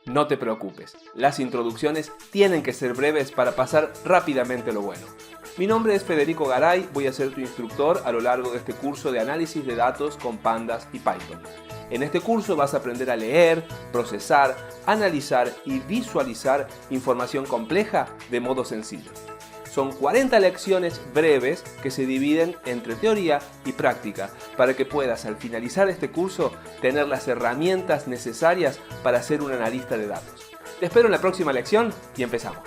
No te preocupes, las introducciones tienen que ser breves para pasar rápidamente lo bueno. Mi nombre es Federico Garay, voy a ser tu instructor a lo largo de este curso de análisis de datos con Pandas y Python. En este curso vas a aprender a leer, procesar, analizar y visualizar información compleja de modo sencillo. Son 40 lecciones breves que se dividen entre teoría y práctica para que puedas al finalizar este curso tener las herramientas necesarias para ser un analista de datos. Te espero en la próxima lección y empezamos.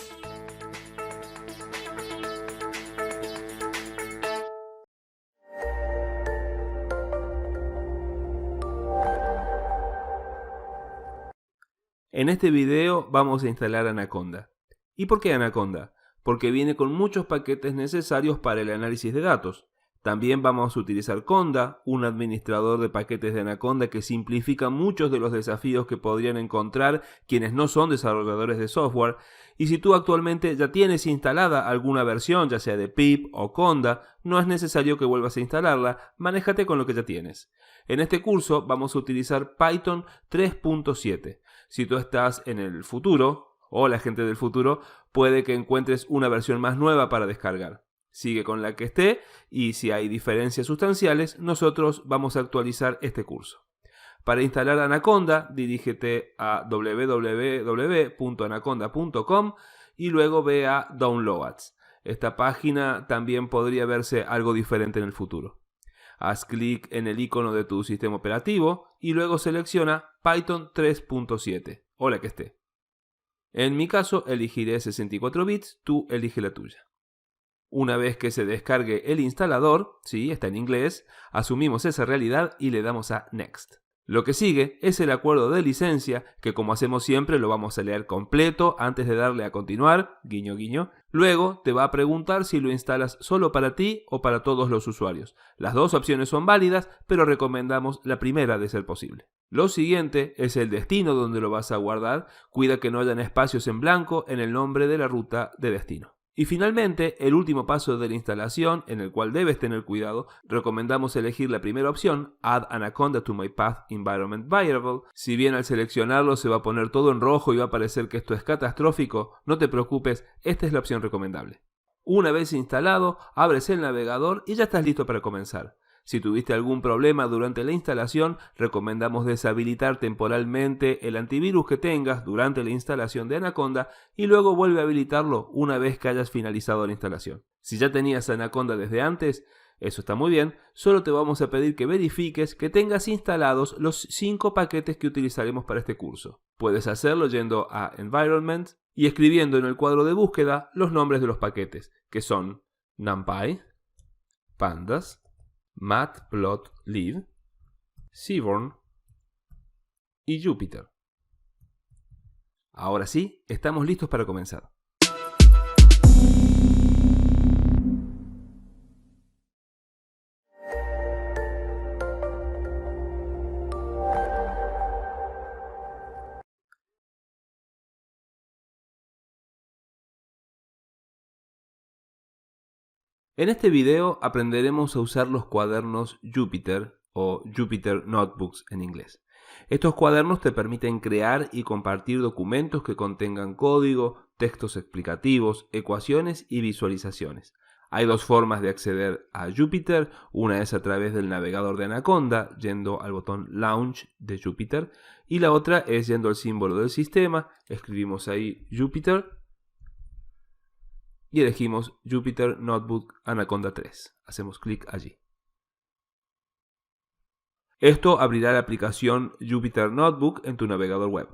En este video vamos a instalar Anaconda. ¿Y por qué Anaconda? Porque viene con muchos paquetes necesarios para el análisis de datos. También vamos a utilizar Conda, un administrador de paquetes de Anaconda que simplifica muchos de los desafíos que podrían encontrar quienes no son desarrolladores de software. Y si tú actualmente ya tienes instalada alguna versión, ya sea de pip o Conda, no es necesario que vuelvas a instalarla, manéjate con lo que ya tienes. En este curso vamos a utilizar Python 3.7. Si tú estás en el futuro, o la gente del futuro, puede que encuentres una versión más nueva para descargar. Sigue con la que esté y si hay diferencias sustanciales, nosotros vamos a actualizar este curso. Para instalar Anaconda, dirígete a www.anaconda.com y luego ve a Downloads. Esta página también podría verse algo diferente en el futuro. Haz clic en el icono de tu sistema operativo y luego selecciona Python 3.7 o la que esté. En mi caso elegiré 64 bits, tú elige la tuya. Una vez que se descargue el instalador, sí, está en inglés, asumimos esa realidad y le damos a Next. Lo que sigue es el acuerdo de licencia, que como hacemos siempre lo vamos a leer completo antes de darle a continuar, guiño guiño. Luego te va a preguntar si lo instalas solo para ti o para todos los usuarios. Las dos opciones son válidas, pero recomendamos la primera de ser posible. Lo siguiente es el destino donde lo vas a guardar. Cuida que no hayan espacios en blanco en el nombre de la ruta de destino. Y finalmente, el último paso de la instalación, en el cual debes tener cuidado, recomendamos elegir la primera opción, Add Anaconda to my Path Environment Variable. Si bien al seleccionarlo se va a poner todo en rojo y va a parecer que esto es catastrófico, no te preocupes, esta es la opción recomendable. Una vez instalado, abres el navegador y ya estás listo para comenzar. Si tuviste algún problema durante la instalación, recomendamos deshabilitar temporalmente el antivirus que tengas durante la instalación de Anaconda y luego vuelve a habilitarlo una vez que hayas finalizado la instalación. Si ya tenías Anaconda desde antes, eso está muy bien, solo te vamos a pedir que verifiques que tengas instalados los 5 paquetes que utilizaremos para este curso. Puedes hacerlo yendo a Environment y escribiendo en el cuadro de búsqueda los nombres de los paquetes, que son NumPy, Pandas, Matplotlib, Seaborn y Jupyter. Ahora sí, estamos listos para comenzar. En este video aprenderemos a usar los cuadernos Jupyter o Jupyter Notebooks en inglés. Estos cuadernos te permiten crear y compartir documentos que contengan código, textos explicativos, ecuaciones y visualizaciones. Hay dos formas de acceder a Jupyter, una es a través del navegador de Anaconda, yendo al botón Launch de Jupyter, y la otra es yendo al símbolo del sistema, escribimos ahí Jupyter, y elegimos Jupyter Notebook Anaconda 3. Hacemos clic allí. Esto abrirá la aplicación Jupyter Notebook en tu navegador web.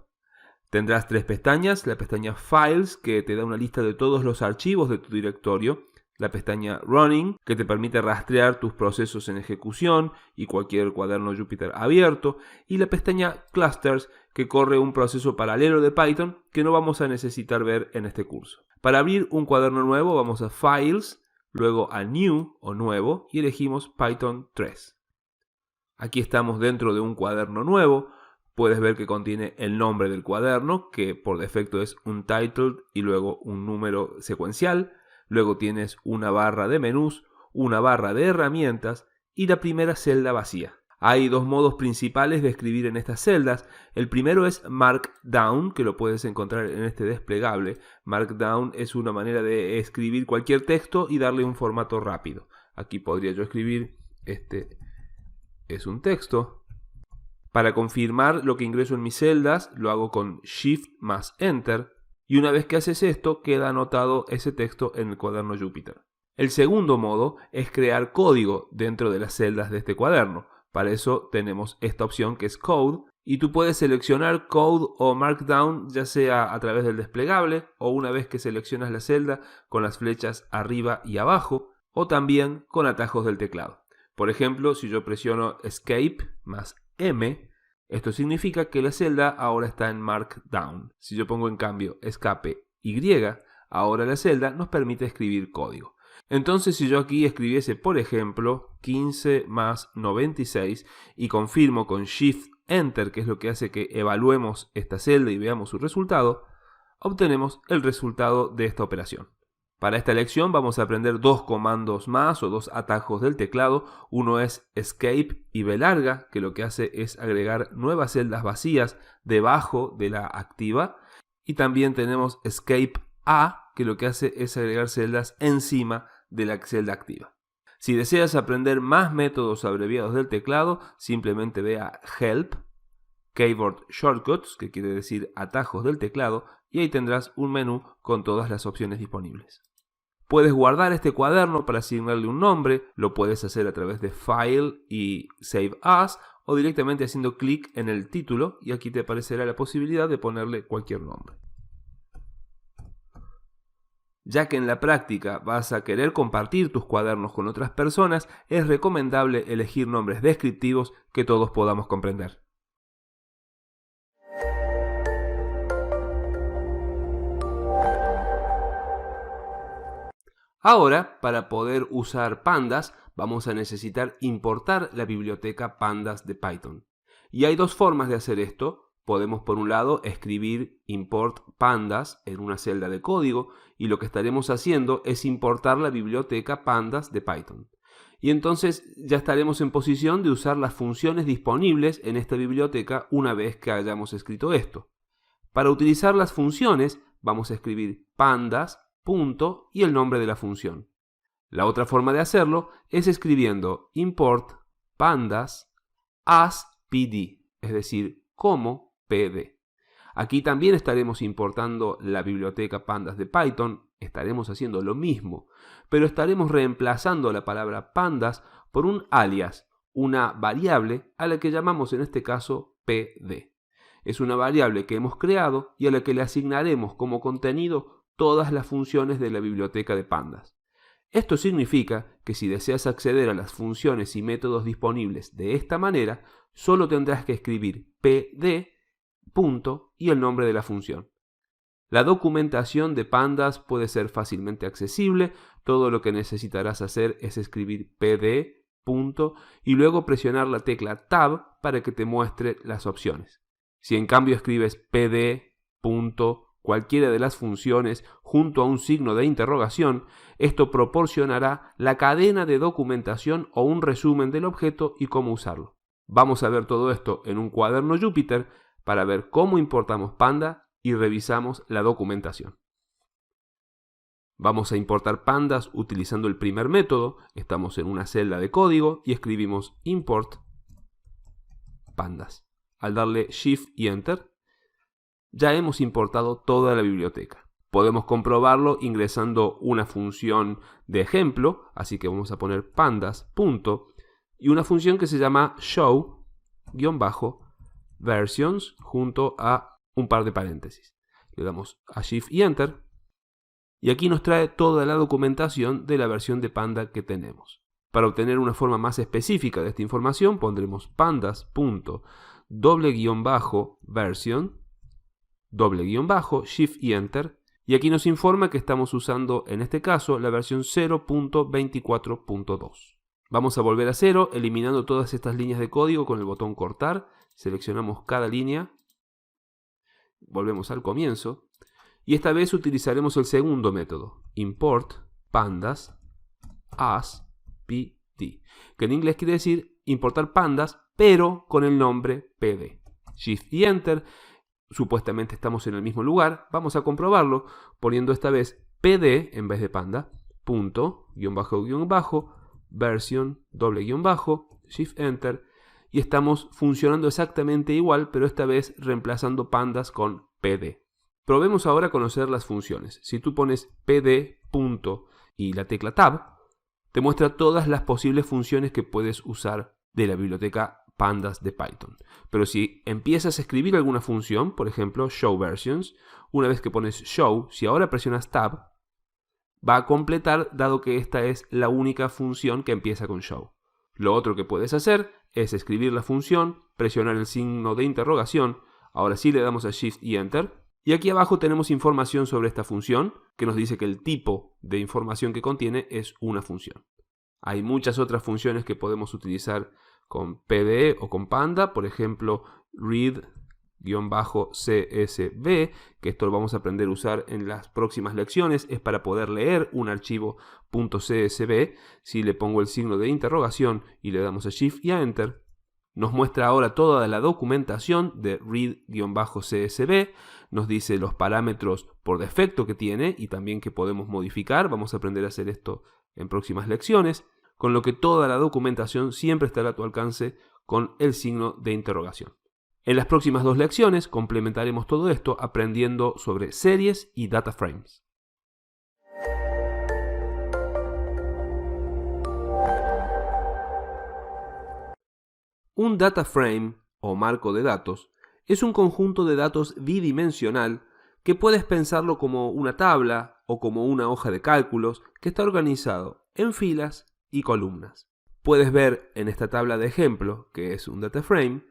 Tendrás 3 pestañas, la pestaña Files, que te da una lista de todos los archivos de tu directorio, la pestaña Running, que te permite rastrear tus procesos en ejecución y cualquier cuaderno Jupyter abierto, y la pestaña Clusters, que corre un proceso paralelo de Python que no vamos a necesitar ver en este curso. Para abrir un cuaderno nuevo vamos a Files, luego a New o Nuevo y elegimos Python 3. Aquí estamos dentro de un cuaderno nuevo. Puedes ver que contiene el nombre del cuaderno, que por defecto es un title y luego un número secuencial. Luego tienes una barra de menús, una barra de herramientas y la primera celda vacía. Hay dos modos principales de escribir en estas celdas. El primero es Markdown, que lo puedes encontrar en este desplegable. Markdown es una manera de escribir cualquier texto y darle un formato rápido. Aquí podría yo escribir, este es un texto. Para confirmar lo que ingreso en mis celdas, lo hago con Shift más Enter. Y una vez que haces esto, queda anotado ese texto en el cuaderno Jupyter. El segundo modo es crear código dentro de las celdas de este cuaderno. Para eso tenemos esta opción que es Code, y tú puedes seleccionar Code o Markdown ya sea a través del desplegable o una vez que seleccionas la celda con las flechas arriba y abajo, o también con atajos del teclado. Por ejemplo, si yo presiono Escape más M, esto significa que la celda ahora está en Markdown. Si yo pongo en cambio Escape Y, ahora la celda nos permite escribir código. Entonces, si yo aquí escribiese, por ejemplo, 15 más 96 y confirmo con Shift Enter, que es lo que hace que evaluemos esta celda y veamos su resultado, obtenemos el resultado de esta operación. Para esta lección vamos a aprender dos comandos más o dos atajos del teclado. Uno es Escape y B larga, que lo que hace es agregar nuevas celdas vacías debajo de la activa. Y también tenemos Escape A, que lo que hace es agregar celdas encima de la celda activa. Si deseas aprender más métodos abreviados del teclado, simplemente ve a Help, Keyboard Shortcuts, que quiere decir atajos del teclado, y ahí tendrás un menú con todas las opciones disponibles. Puedes guardar este cuaderno para asignarle un nombre, lo puedes hacer a través de File y Save As, o directamente haciendo clic en el título, y aquí te aparecerá la posibilidad de ponerle cualquier nombre. Ya que en la práctica vas a querer compartir tus cuadernos con otras personas, es recomendable elegir nombres descriptivos que todos podamos comprender. Ahora, para poder usar Pandas, vamos a necesitar importar la biblioteca Pandas de Python. Y hay dos formas de hacer esto. Podemos, por un lado, escribir import pandas en una celda de código y lo que estaremos haciendo es importar la biblioteca pandas de Python. Y entonces ya estaremos en posición de usar las funciones disponibles en esta biblioteca una vez que hayamos escrito esto. Para utilizar las funciones vamos a escribir pandas, punto y el nombre de la función. La otra forma de hacerlo es escribiendo import pandas as pd, es decir, como PD. Aquí también estaremos importando la biblioteca pandas de Python, estaremos haciendo lo mismo, pero estaremos reemplazando la palabra pandas por un alias, una variable a la que llamamos en este caso PD. Es una variable que hemos creado y a la que le asignaremos como contenido todas las funciones de la biblioteca de pandas. Esto significa que si deseas acceder a las funciones y métodos disponibles de esta manera, solo tendrás que escribir PD, punto y el nombre de la función. La documentación de Pandas puede ser fácilmente accesible. Todo lo que necesitarás hacer es escribir PD, punto, y luego presionar la tecla Tab para que te muestre las opciones. Si en cambio escribes PD, punto, cualquiera de las funciones junto a un signo de interrogación, esto proporcionará la cadena de documentación o un resumen del objeto y cómo usarlo. Vamos a ver todo esto en un cuaderno Jupyter para ver cómo importamos Panda y revisamos la documentación. Vamos a importar pandas utilizando el primer método. Estamos en una celda de código y escribimos import pandas. Al darle Shift y Enter, ya hemos importado toda la biblioteca. Podemos comprobarlo ingresando una función de ejemplo, así que vamos a poner pandas, punto, y una función que se llama show-versions junto a un par de paréntesis. Le damos a Shift y Enter y aquí nos trae toda la documentación de la versión de Panda que tenemos. Para obtener una forma más específica de esta información pondremos pandas._version Shift y Enter y aquí nos informa que estamos usando en este caso la versión 0.24.2. Vamos a volver a cero eliminando todas estas líneas de código con el botón cortar. Seleccionamos cada línea, volvemos al comienzo y esta vez utilizaremos el segundo método, import pandas as pd. Shift-T, que en inglés quiere decir importar pandas, pero con el nombre PD. Shift y Enter, supuestamente estamos en el mismo lugar, vamos a comprobarlo poniendo esta vez PD en vez de panda, punto, guión bajo, version, doble guión bajo, Shift Enter, y estamos funcionando exactamente igual, pero esta vez reemplazando pandas con PD. Probemos ahora a conocer las funciones. Si tú pones PD, punto, y la tecla Tab, te muestra todas las posibles funciones que puedes usar de la biblioteca pandas de Python. Pero si empiezas a escribir alguna función, por ejemplo, show versions, una vez que pones show, si ahora presionas Tab, va a completar dado que esta es la única función que empieza con show. Lo otro que puedes hacer es escribir la función, presionar el signo de interrogación, ahora sí le damos a Shift y Enter, y aquí abajo tenemos información sobre esta función, que nos dice que el tipo de información que contiene es una función. Hay muchas otras funciones que podemos utilizar con PDE o con Panda, por ejemplo, read-csv, que esto lo vamos a aprender a usar en las próximas lecciones, es para poder leer un archivo .csv. Si le pongo el signo de interrogación y le damos a Shift y a Enter, nos muestra ahora toda la documentación de read-csv, nos dice los parámetros por defecto que tiene y también que podemos modificar. Vamos a aprender a hacer esto en próximas lecciones, con lo que toda la documentación siempre estará a tu alcance con el signo de interrogación. En las próximas 2 lecciones complementaremos todo esto aprendiendo sobre series y data frames. Un data frame, o marco de datos, es un conjunto de datos bidimensional que puedes pensarlo como una tabla o como una hoja de cálculos que está organizado en filas y columnas. Puedes ver en esta tabla de ejemplo, que es un data frame,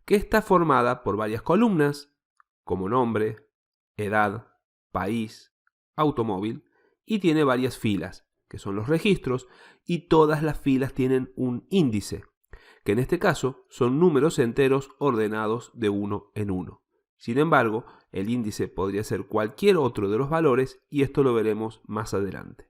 que está formada por varias columnas, como nombre, edad, país, automóvil, y tiene varias filas, que son los registros, y todas las filas tienen un índice, que en este caso son números enteros ordenados de uno en uno. Sin embargo, el índice podría ser cualquier otro de los valores y esto lo veremos más adelante.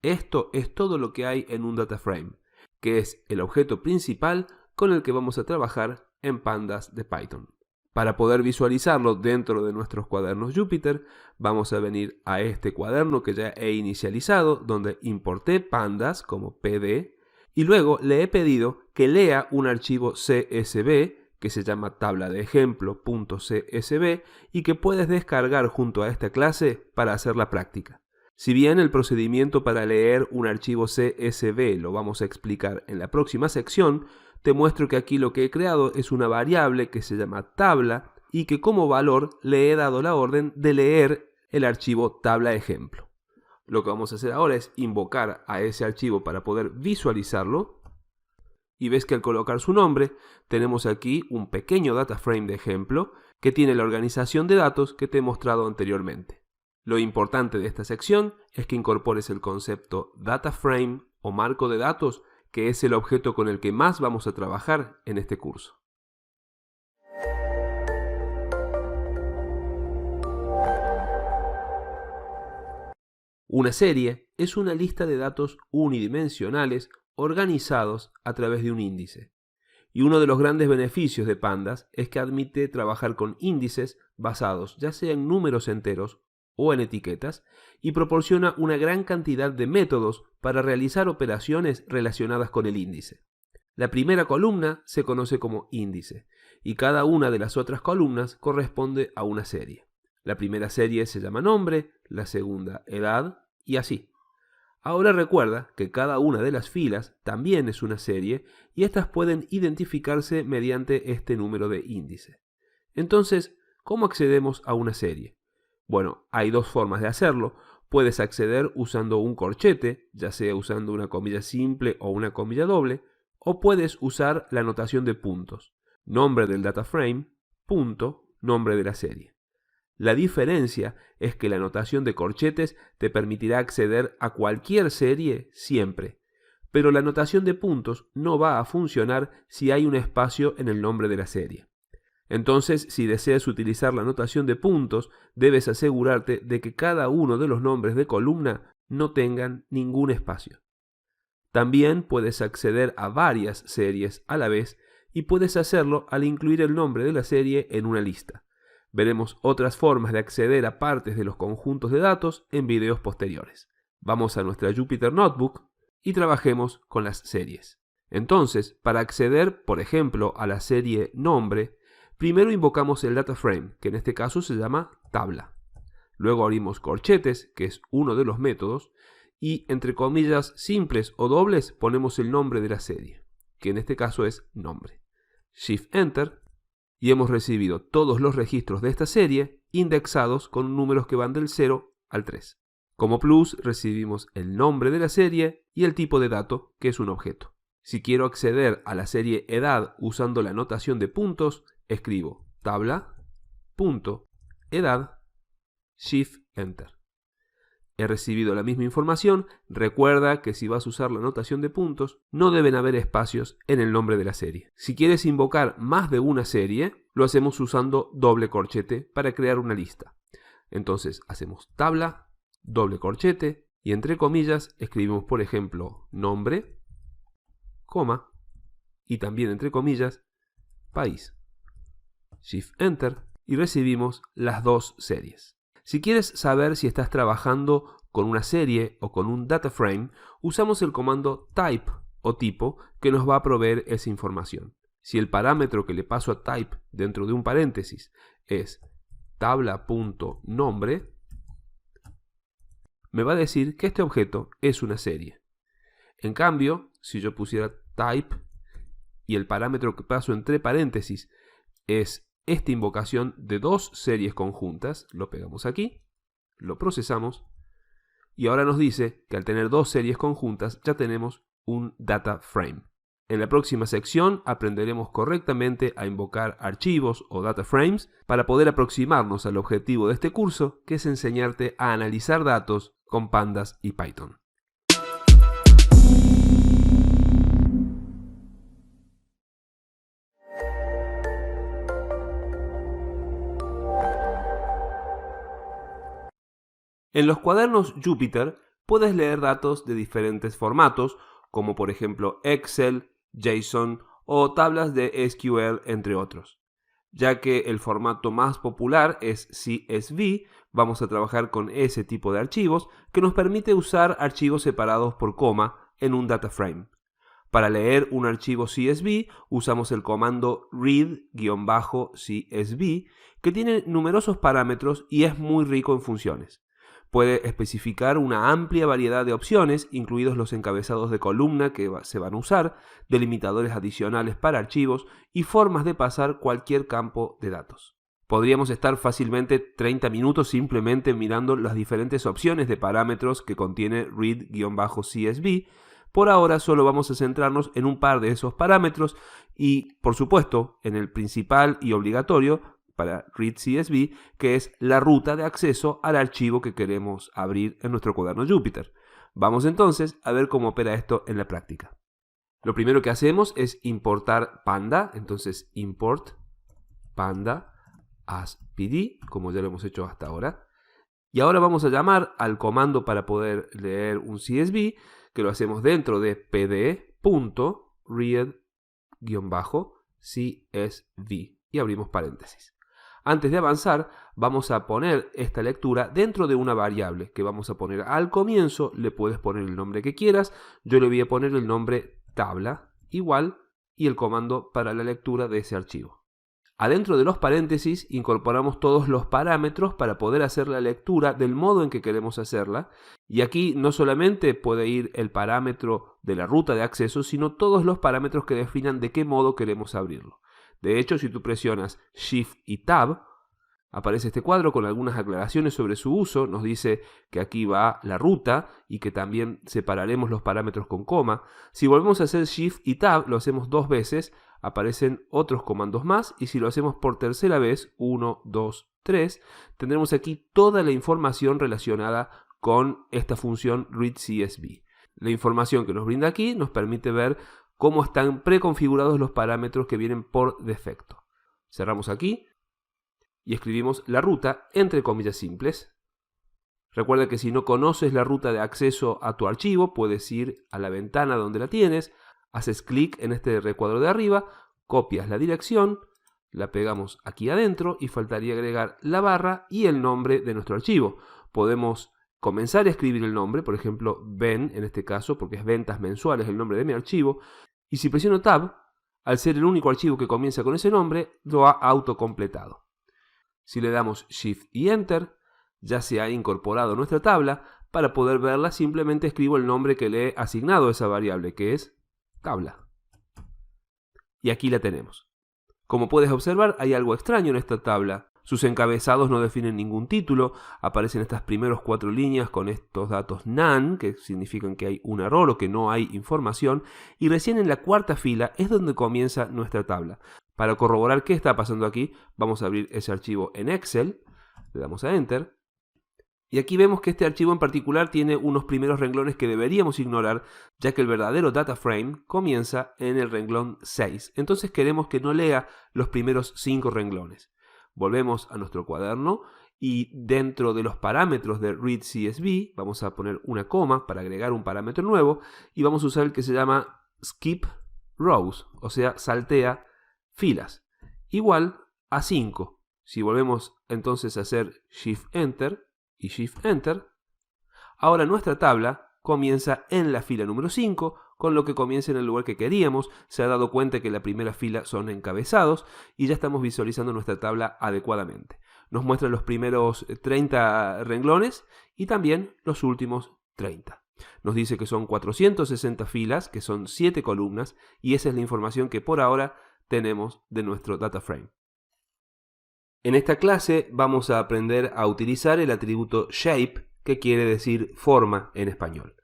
Esto es todo lo que hay en un data frame, que es el objeto principal con el que vamos a trabajar en pandas de Python. Para poder visualizarlo dentro de nuestros cuadernos Jupyter, vamos a venir a este cuaderno que ya he inicializado, donde importé pandas como PD, y luego le he pedido que lea un archivo CSV que se llama tabla de ejemplo.csv y que puedes descargar junto a esta clase para hacer la práctica. Si bien el procedimiento para leer un archivo CSV lo vamos a explicar en la próxima sección, te muestro que aquí lo que he creado es una variable que se llama tabla y que como valor le he dado la orden de leer el archivo tabla ejemplo. Lo que vamos a hacer ahora es invocar a ese archivo para poder visualizarlo. Y ves que al colocar su nombre tenemos aquí un pequeño data frame de ejemplo que tiene la organización de datos que te he mostrado anteriormente. Lo importante de esta sección es que incorpores el concepto data frame o marco de datos, que es el objeto con el que más vamos a trabajar en este curso. Una serie es una lista de datos unidimensionales organizados a través de un índice. Y uno de los grandes beneficios de Pandas es que admite trabajar con índices basados ya sea en números enteros o en etiquetas y proporciona una gran cantidad de métodos para realizar operaciones relacionadas con el índice. La primera columna se conoce como índice y cada una de las otras columnas corresponde a una serie. La primera serie se llama nombre, la segunda edad y así. Ahora recuerda que cada una de las filas también es una serie y estas pueden identificarse mediante este número de índice. Entonces, ¿cómo accedemos a una serie? Bueno, hay 2 formas de hacerlo. Puedes acceder usando un corchete, ya sea usando una comilla simple o una comilla doble, o puedes usar la notación de puntos. Nombre del data frame, punto, nombre de la serie. La diferencia es que la notación de corchetes te permitirá acceder a cualquier serie siempre, pero la notación de puntos no va a funcionar si hay un espacio en el nombre de la serie. Entonces, si deseas utilizar la notación de puntos, debes asegurarte de que cada uno de los nombres de columna no tengan ningún espacio. También puedes acceder a varias series a la vez y puedes hacerlo al incluir el nombre de la serie en una lista. Veremos otras formas de acceder a partes de los conjuntos de datos en videos posteriores. Vamos a nuestra Jupyter Notebook y trabajemos con las series. Entonces, para acceder, por ejemplo, a la serie nombre, primero invocamos el data frame, que en este caso se llama tabla. Luego abrimos corchetes, que es uno de los métodos, y entre comillas simples o dobles ponemos el nombre de la serie, que en este caso es nombre. Shift Enter y hemos recibido todos los registros de esta serie indexados con números que van del 0 al 3. Como plus recibimos el nombre de la serie y el tipo de dato, que es un objeto. Si quiero acceder a la serie edad usando la notación de puntos, escribo tabla.edad, Shift Enter. He recibido la misma información. Recuerda que si vas a usar la notación de puntos, no deben haber espacios en el nombre de la serie. Si quieres invocar más de una serie, lo hacemos usando doble corchete para crear una lista. Entonces hacemos tabla, doble corchete y entre comillas escribimos por ejemplo nombre, coma y también entre comillas país. Shift Enter y recibimos las dos series. Si quieres saber si estás trabajando con una serie o con un data frame, usamos el comando type o tipo que nos va a proveer esa información. Si el parámetro que le paso a type dentro de un paréntesis es tabla.nombre, me va a decir que este objeto es una serie. En cambio, si yo pusiera type y el parámetro que paso entre paréntesis es esta invocación de dos series conjuntas, lo pegamos aquí, lo procesamos y ahora nos dice que al tener dos series conjuntas ya tenemos un data frame. En la próxima sección aprenderemos correctamente a invocar archivos o data frames para poder aproximarnos al objetivo de este curso, que es enseñarte a analizar datos con Pandas y Python. En los cuadernos Jupyter puedes leer datos de diferentes formatos, como por ejemplo Excel, JSON o tablas de SQL, entre otros. Ya que el formato más popular es CSV, vamos a trabajar con ese tipo de archivos que nos permite usar archivos separados por coma en un data frame. Para leer un archivo CSV usamos el comando read-csv, que tiene numerosos parámetros y es muy rico en funciones. Puede especificar una amplia variedad de opciones, incluidos los encabezados de columna que se van a usar, delimitadores adicionales para archivos y formas de pasar cualquier campo de datos. Podríamos estar fácilmente 30 minutos simplemente mirando las diferentes opciones de parámetros que contiene read-csv. Por ahora solo vamos a centrarnos en un par de esos parámetros y, por supuesto, en el principal y obligatorio para read-csv, que es la ruta de acceso al archivo que queremos abrir en nuestro cuaderno Jupyter. Vamos entonces a ver cómo opera esto en la práctica. Lo primero que hacemos es importar Panda, entonces import Panda as PD, como ya lo hemos hecho hasta ahora. Y ahora vamos a llamar al comando para poder leer un CSV, que lo hacemos dentro de pd.read-csv y abrimos paréntesis. Antes de avanzar, vamos a poner esta lectura dentro de una variable que vamos a poner al comienzo. Le puedes poner el nombre que quieras. Yo le voy a poner el nombre tabla igual y el comando para la lectura de ese archivo. Adentro de los paréntesis incorporamos todos los parámetros para poder hacer la lectura del modo en que queremos hacerla. Y aquí no solamente puede ir el parámetro de la ruta de acceso, sino todos los parámetros que definan de qué modo queremos abrirlo. De hecho, si tú presionas Shift y Tab, aparece este cuadro con algunas aclaraciones sobre su uso. Nos dice que aquí va la ruta y que también separaremos los parámetros con coma. Si volvemos a hacer Shift y Tab, lo hacemos dos veces, aparecen otros comandos más. Y si lo hacemos por tercera vez, 1, 2, 3, tendremos aquí toda la información relacionada con esta función read-csv. La información que nos brinda aquí nos permite ver cómo están preconfigurados los parámetros que vienen por defecto. Cerramos aquí y escribimos la ruta entre comillas simples. Recuerda que si no conoces la ruta de acceso a tu archivo, puedes ir a la ventana donde la tienes, haces clic en este recuadro de arriba, copias la dirección, la pegamos aquí adentro y faltaría agregar la barra y el nombre de nuestro archivo. Podemos comenzar a escribir el nombre, por ejemplo, ven, en este caso, porque es ventas mensuales el nombre de mi archivo, y si presiono Tab, al ser el único archivo que comienza con ese nombre, lo ha autocompletado. Si le damos Shift y Enter, ya se ha incorporado nuestra tabla. Para poder verla, simplemente escribo el nombre que le he asignado a esa variable, que es tabla. Y aquí la tenemos. Como puedes observar, hay algo extraño en esta tabla. Sus encabezados no definen ningún título, aparecen estas primeras 4 líneas con estos datos none, que significan que hay un error o que no hay información, y recién en la cuarta fila es donde comienza nuestra tabla. Para corroborar qué está pasando aquí, vamos a abrir ese archivo en Excel, le damos a Enter, y aquí vemos que este archivo en particular tiene unos primeros renglones que deberíamos ignorar, ya que el verdadero data frame comienza en el renglón 6. Entonces queremos que no lea los primeros 5 renglones. Volvemos a nuestro cuaderno y dentro de los parámetros de readCSV vamos a poner una coma para agregar un parámetro nuevo y vamos a usar el que se llama skip rows, o sea, saltea filas, igual a 5. Si volvemos entonces a hacer Shift Enter y Shift Enter, ahora nuestra tabla comienza en la fila número 5, con lo que comienza en el lugar que queríamos. Se ha dado cuenta que la primera fila son encabezados y ya estamos visualizando nuestra tabla adecuadamente. Nos muestra los primeros 30 renglones y también los últimos 30. Nos dice que son 460 filas, que son 7 columnas, y esa es la información que por ahora tenemos de nuestro data frame. En esta clase vamos a aprender a utilizar el atributo shape, que quiere decir forma en español.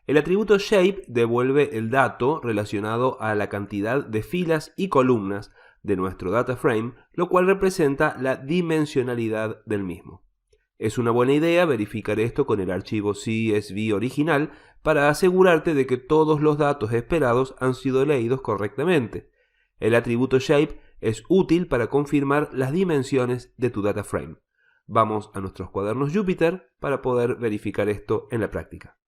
El atributo shape devuelve el dato relacionado a la cantidad de filas y columnas de nuestro data frame, lo cual representa la dimensionalidad del mismo. Es una buena idea verificar esto con el archivo CSV original para asegurarte de que todos los datos esperados han sido leídos correctamente. El atributo shape es útil para confirmar las dimensiones de tu data frame. Vamos a nuestros cuadernos Jupyter para poder verificar esto en la práctica.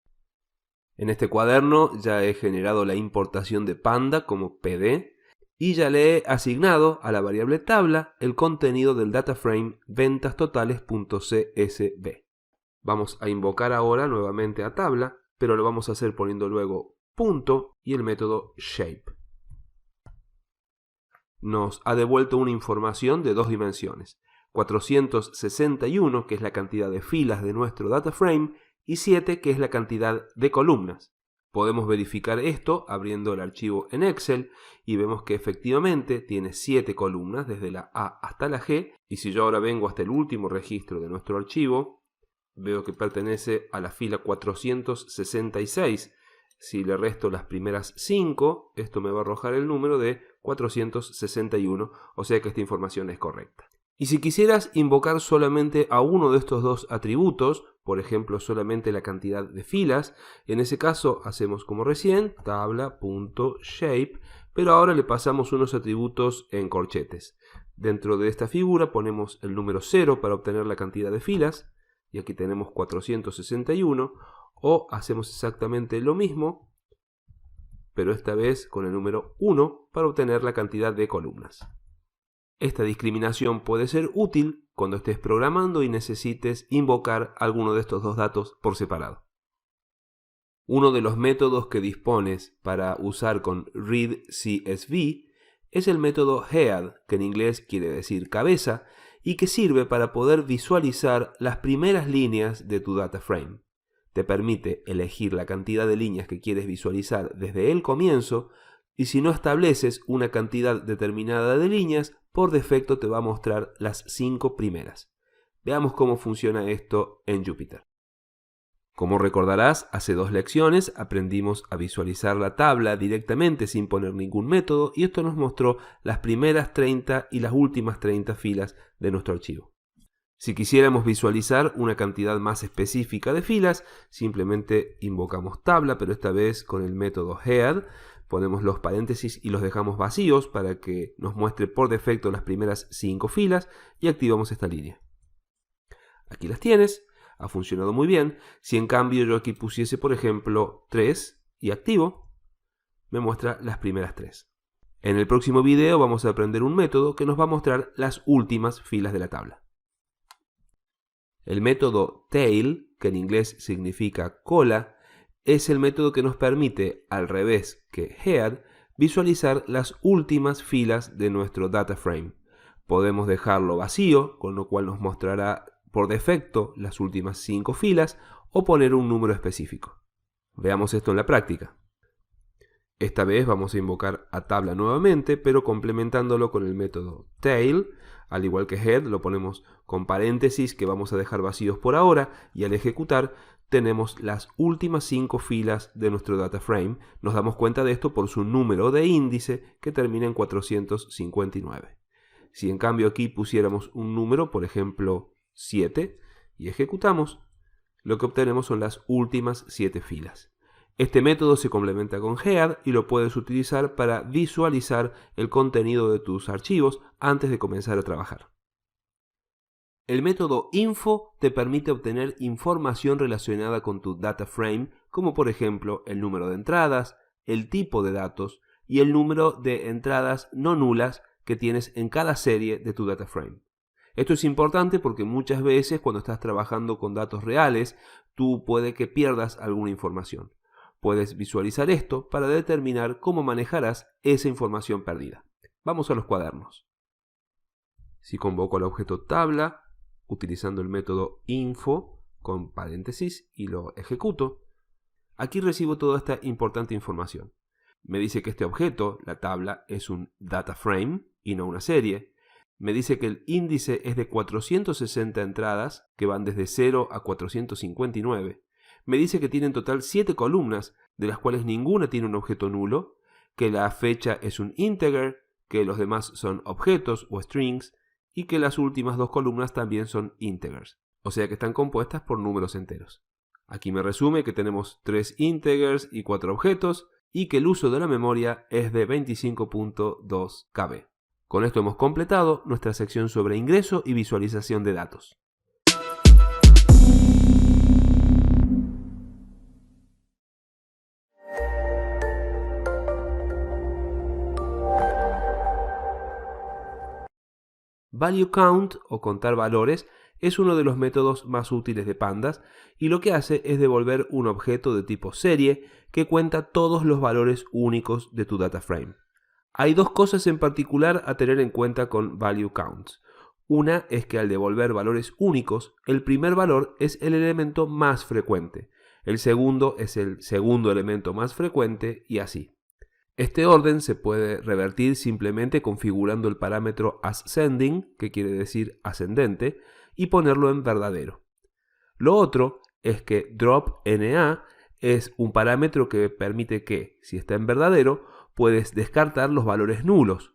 En este cuaderno ya he generado la importación de Panda como PD y ya le he asignado a la variable tabla el contenido del data frame ventastotales.csv. Vamos a invocar ahora nuevamente a tabla, pero lo vamos a hacer poniendo luego punto y el método shape. Nos ha devuelto una información de 2 dimensiones, 461, que es la cantidad de filas de nuestro data frame, y 7, que es la cantidad de columnas. Podemos verificar esto abriendo el archivo en Excel y vemos que efectivamente tiene 7 columnas desde la A hasta la G, y si yo ahora vengo hasta el último registro de nuestro archivo, veo que pertenece a la fila 466. Si le resto las primeras 5, esto me va a arrojar el número de 461, o sea que esta información es correcta. Y si quisieras invocar solamente a uno de estos 2 atributos, por ejemplo solamente la cantidad de filas, en ese caso hacemos como recién, tabla.shape, pero ahora le pasamos unos atributos en corchetes. Dentro de esta figura ponemos el número 0 para obtener la cantidad de filas, y aquí tenemos 461, o hacemos exactamente lo mismo, pero esta vez con el número 1 para obtener la cantidad de columnas. Esta discriminación puede ser útil cuando estés programando y necesites invocar alguno de estos 2 datos por separado. Uno de los métodos que dispones para usar con readCSV es el método head, que en inglés quiere decir cabeza, y que sirve para poder visualizar las primeras líneas de tu data frame. Te permite elegir la cantidad de líneas que quieres visualizar desde el comienzo, y si no estableces una cantidad determinada de líneas, por defecto te va a mostrar las 5 primeras. Veamos cómo funciona esto en Jupyter. Como recordarás, hace 2 lecciones aprendimos a visualizar la tabla directamente sin poner ningún método, y esto nos mostró las primeras 30 y las últimas 30 filas de nuestro archivo. Si quisiéramos visualizar una cantidad más específica de filas, simplemente invocamos tabla, pero esta vez con el método head. Ponemos los paréntesis y los dejamos vacíos para que nos muestre por defecto las primeras 5 filas y activamos esta línea. Aquí las tienes. Ha funcionado muy bien. Si en cambio yo aquí pusiese, por ejemplo, 3 y activo, me muestra las primeras 3. En el próximo video vamos a aprender un método que nos va a mostrar las últimas filas de la tabla. El método tail, que en inglés significa cola, es el método que nos permite, al revés que head, visualizar las últimas filas de nuestro data frame. Podemos dejarlo vacío, con lo cual nos mostrará por defecto las últimas 5 filas, o poner un número específico. Veamos esto en la práctica. Esta vez vamos a invocar a tabla nuevamente, pero complementándolo con el método tail. Al igual que head, lo ponemos con paréntesis que vamos a dejar vacíos por ahora, y al ejecutar tenemos las últimas 5 filas de nuestro data frame. Nos damos cuenta de esto por su número de índice que termina en 459. Si en cambio aquí pusiéramos un número, por ejemplo 7, y ejecutamos, lo que obtenemos son las últimas 7 filas. Este método se complementa con head y lo puedes utilizar para visualizar el contenido de tus archivos antes de comenzar a trabajar. El método info te permite obtener información relacionada con tu data frame, como por ejemplo el número de entradas, el tipo de datos y el número de entradas no nulas que tienes en cada serie de tu data frame. Esto es importante porque muchas veces cuando estás trabajando con datos reales, tú puede que pierdas alguna información. Puedes visualizar esto para determinar cómo manejarás esa información perdida. Vamos a los cuadernos. Si convoco al objeto tabla, utilizando el método info con paréntesis y lo ejecuto, aquí recibo toda esta importante información. Me dice que este objeto, la tabla, es un data frame y no una serie. Me dice que el índice es de 460 entradas que van desde 0 a 459. Me dice que tiene en total 7 columnas, de las cuales ninguna tiene un objeto nulo, que la fecha es un integer, que los demás son objetos o strings, y que las últimas 2 columnas también son integers, o sea que están compuestas por números enteros. Aquí me resume que tenemos 3 integers y 4 objetos, y que el uso de la memoria es de 25.2 KB. Con esto hemos completado nuestra sección sobre ingreso y visualización de datos. Value count o contar valores es uno de los métodos más útiles de Pandas y lo que hace es devolver un objeto de tipo serie que cuenta todos los valores únicos de tu data frame. Hay dos cosas en particular a tener en cuenta con value counts. Una es que al devolver valores únicos, el primer valor es el elemento más frecuente, el segundo es el segundo elemento más frecuente y así. Este orden se puede revertir simplemente configurando el parámetro ascending, que quiere decir ascendente, y ponerlo en verdadero. Lo otro es que drop_NA es un parámetro que permite que, si está en verdadero, puedes descartar los valores nulos.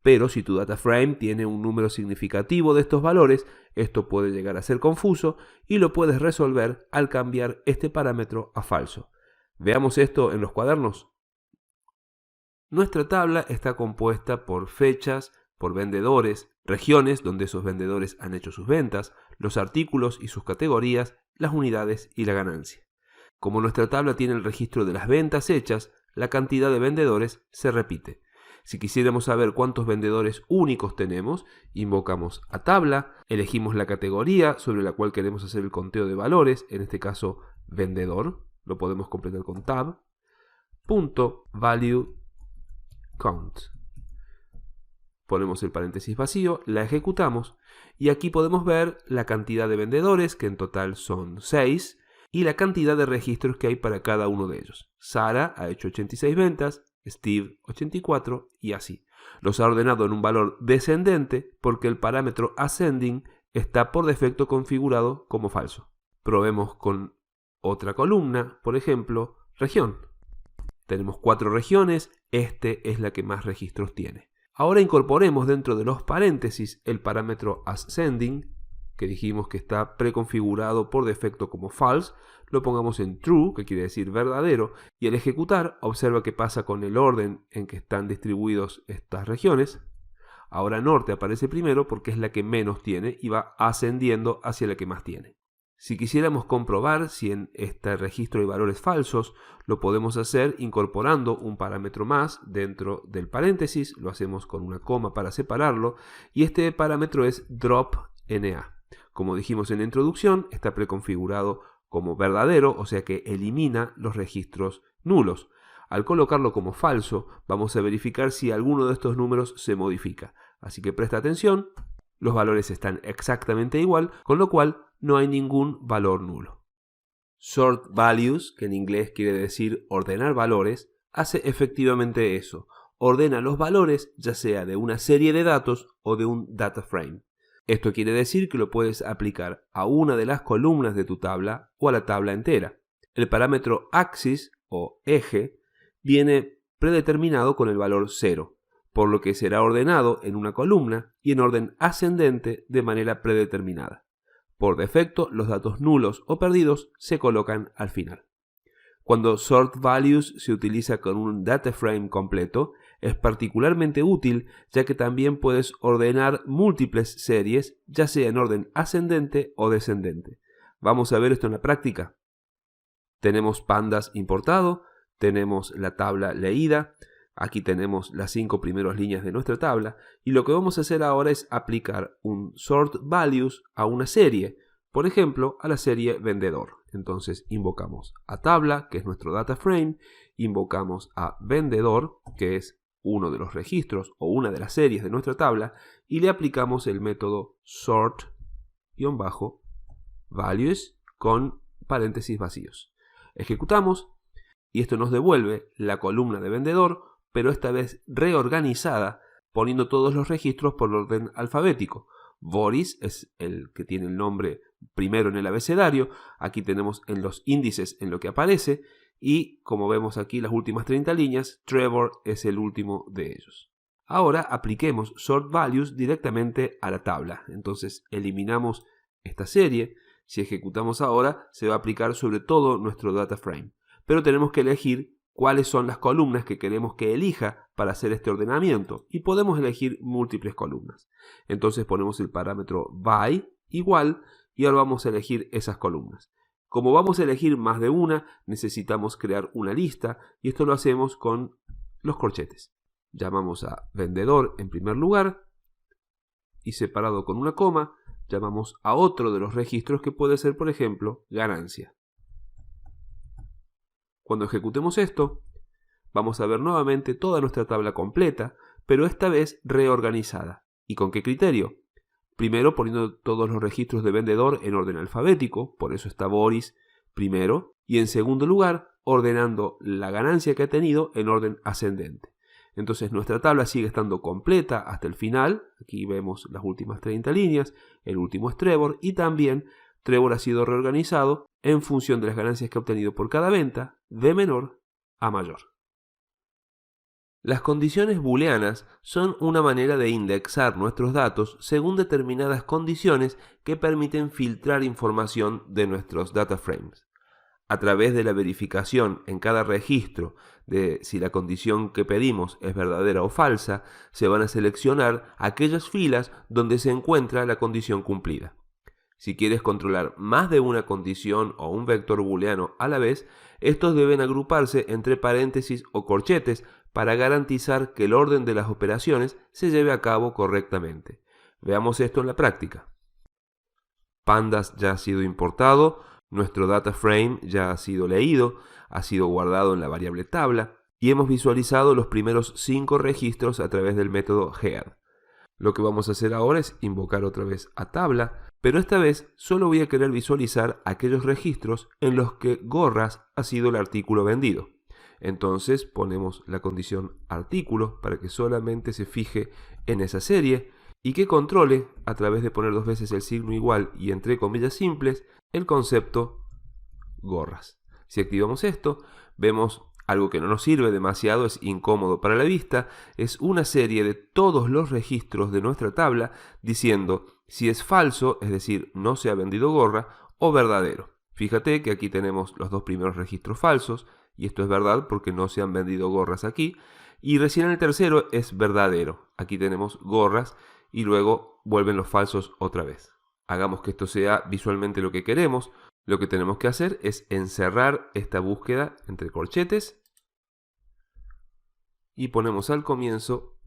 Pero si tu data frame tiene un número significativo de estos valores, esto puede llegar a ser confuso y lo puedes resolver al cambiar este parámetro a falso. Veamos esto en los cuadernos. Nuestra tabla está compuesta por fechas, por vendedores, regiones donde esos vendedores han hecho sus ventas, los artículos y sus categorías, las unidades y la ganancia. Como nuestra tabla tiene el registro de las ventas hechas, la cantidad de vendedores se repite. Si quisiéramos saber cuántos vendedores únicos tenemos, invocamos a tabla, elegimos la categoría sobre la cual queremos hacer el conteo de valores, en este caso vendedor, lo podemos completar con tab, .value count. Ponemos el paréntesis vacío, la ejecutamos y aquí podemos ver la cantidad de vendedores, que en total son 6, y la cantidad de registros que hay para cada uno de ellos. Sara ha hecho 86 ventas, Steve 84 y así. Los ha ordenado en un valor descendente porque el parámetro ascending está por defecto configurado como falso. Probemos con otra columna, por ejemplo, región. Tenemos 4 regiones, este es la que más registros tiene. Ahora incorporemos dentro de los paréntesis el parámetro ascending, que dijimos que está preconfigurado por defecto como false, lo pongamos en true, que quiere decir verdadero, y al ejecutar observa qué pasa con el orden en que están distribuidos estas regiones. Ahora norte aparece primero porque es la que menos tiene y va ascendiendo hacia la que más tiene. Si quisiéramos comprobar si en este registro hay valores falsos, lo podemos hacer incorporando un parámetro más dentro del paréntesis, lo hacemos con una coma para separarlo, y este parámetro es drop_NA. Como dijimos en la introducción, está preconfigurado como verdadero, o sea que elimina los registros nulos. Al colocarlo como falso, vamos a verificar si alguno de estos números se modifica. Así que presta atención, los valores están exactamente igual, con lo cual no hay ningún valor nulo. Sort values, que en inglés quiere decir ordenar valores, hace efectivamente eso. Ordena los valores ya sea de una serie de datos o de un data frame. Esto quiere decir que lo puedes aplicar a una de las columnas de tu tabla o a la tabla entera. El parámetro axis o eje viene predeterminado con el valor 0, por lo que será ordenado en una columna y en orden ascendente de manera predeterminada. Por defecto, los datos nulos o perdidos se colocan al final. Cuando sort values se utiliza con un data frame completo, es particularmente útil ya que también puedes ordenar múltiples series, ya sea en orden ascendente o descendente. Vamos a ver esto en la práctica. Tenemos pandas importado, tenemos la tabla leída, aquí tenemos las 5 primeras líneas de nuestra tabla y lo que vamos a hacer ahora es aplicar un sort values a una serie, por ejemplo a la serie vendedor. Entonces invocamos a tabla, que es nuestro data frame, invocamos a vendedor, que es uno de los registros o una de las series de nuestra tabla, y le aplicamos el método sort_values con paréntesis vacíos. Ejecutamos y esto nos devuelve la columna de vendedor, pero esta vez reorganizada, poniendo todos los registros por orden alfabético. Boris es el que tiene el nombre primero en el abecedario, aquí tenemos en los índices en lo que aparece, y como vemos aquí las últimas 30 líneas, Trevor es el último de ellos. Ahora apliquemos sort values directamente a la tabla, entonces eliminamos esta serie. Si ejecutamos ahora, se va a aplicar sobre todo nuestro data frame, pero tenemos que elegir cuáles son las columnas que queremos que elija para hacer este ordenamiento y podemos elegir múltiples columnas. Entonces ponemos el parámetro by igual y ahora vamos a elegir esas columnas. Como vamos a elegir más de una, necesitamos crear una lista y esto lo hacemos con los corchetes. Llamamos a vendedor en primer lugar y separado con una coma, llamamos a otro de los registros que puede ser, por ejemplo, ganancia. Cuando ejecutemos esto, vamos a ver nuevamente toda nuestra tabla completa, pero esta vez reorganizada. ¿Y con qué criterio? Primero poniendo todos los registros de vendedor en orden alfabético, por eso está Boris primero, y en segundo lugar, ordenando la ganancia que ha tenido en orden ascendente. Entonces nuestra tabla sigue estando completa hasta el final, aquí vemos las últimas 30 líneas, el último es Trevor, y también Trevor ha sido reorganizado en función de las ganancias que ha obtenido por cada venta, de menor a mayor. Las condiciones booleanas son una manera de indexar nuestros datos según determinadas condiciones que permiten filtrar información de nuestros data frames. A través de la verificación en cada registro de si la condición que pedimos es verdadera o falsa, se van a seleccionar aquellas filas donde se encuentra la condición cumplida. Si quieres controlar más de una condición o un vector booleano a la vez, estos deben agruparse entre paréntesis o corchetes para garantizar que el orden de las operaciones se lleve a cabo correctamente. Veamos esto en la práctica. Pandas ya ha sido importado, nuestro data frame ya ha sido leído, ha sido guardado en la variable tabla y hemos visualizado los primeros 5 registros a través del método head. Lo que vamos a hacer ahora es invocar otra vez a tabla, pero esta vez solo voy a querer visualizar aquellos registros en los que gorras ha sido el artículo vendido. Entonces ponemos la condición artículo para que solamente se fije en esa serie y que controle, a través de poner 2 veces el signo igual y entre comillas simples, el concepto gorras. Si activamos esto, vemos algo que no nos sirve demasiado, es incómodo para la vista, es una serie de todos los registros de nuestra tabla diciendo si es falso, es decir, no se ha vendido gorra, o verdadero. Fíjate que aquí tenemos los 2 primeros registros falsos, y esto es verdad porque no se han vendido gorras aquí, y recién en el tercero es verdadero. Aquí tenemos gorras y luego vuelven los falsos otra vez. Hagamos que esto sea visualmente lo que queremos. Lo que tenemos que hacer es encerrar esta búsqueda entre corchetes y ponemos al comienzo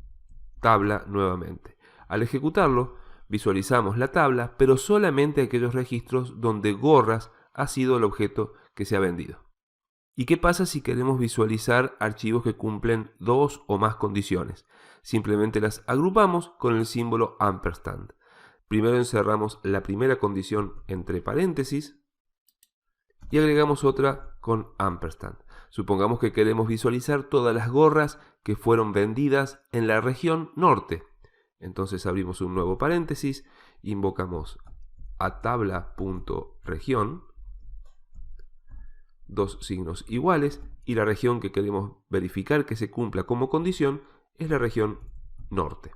tabla nuevamente. Al ejecutarlo, visualizamos la tabla, pero solamente aquellos registros donde gorras ha sido el objeto que se ha vendido. ¿Y qué pasa si queremos visualizar archivos que cumplen dos o más condiciones? Simplemente las agrupamos con el símbolo ampersand. Primero encerramos la primera condición entre paréntesis y agregamos otra con ampersand. Supongamos que queremos visualizar todas las gorras que fueron vendidas en la región norte. Entonces abrimos un nuevo paréntesis, invocamos a tabla.región, dos signos iguales, y la región que queremos verificar que se cumpla como condición es la región norte.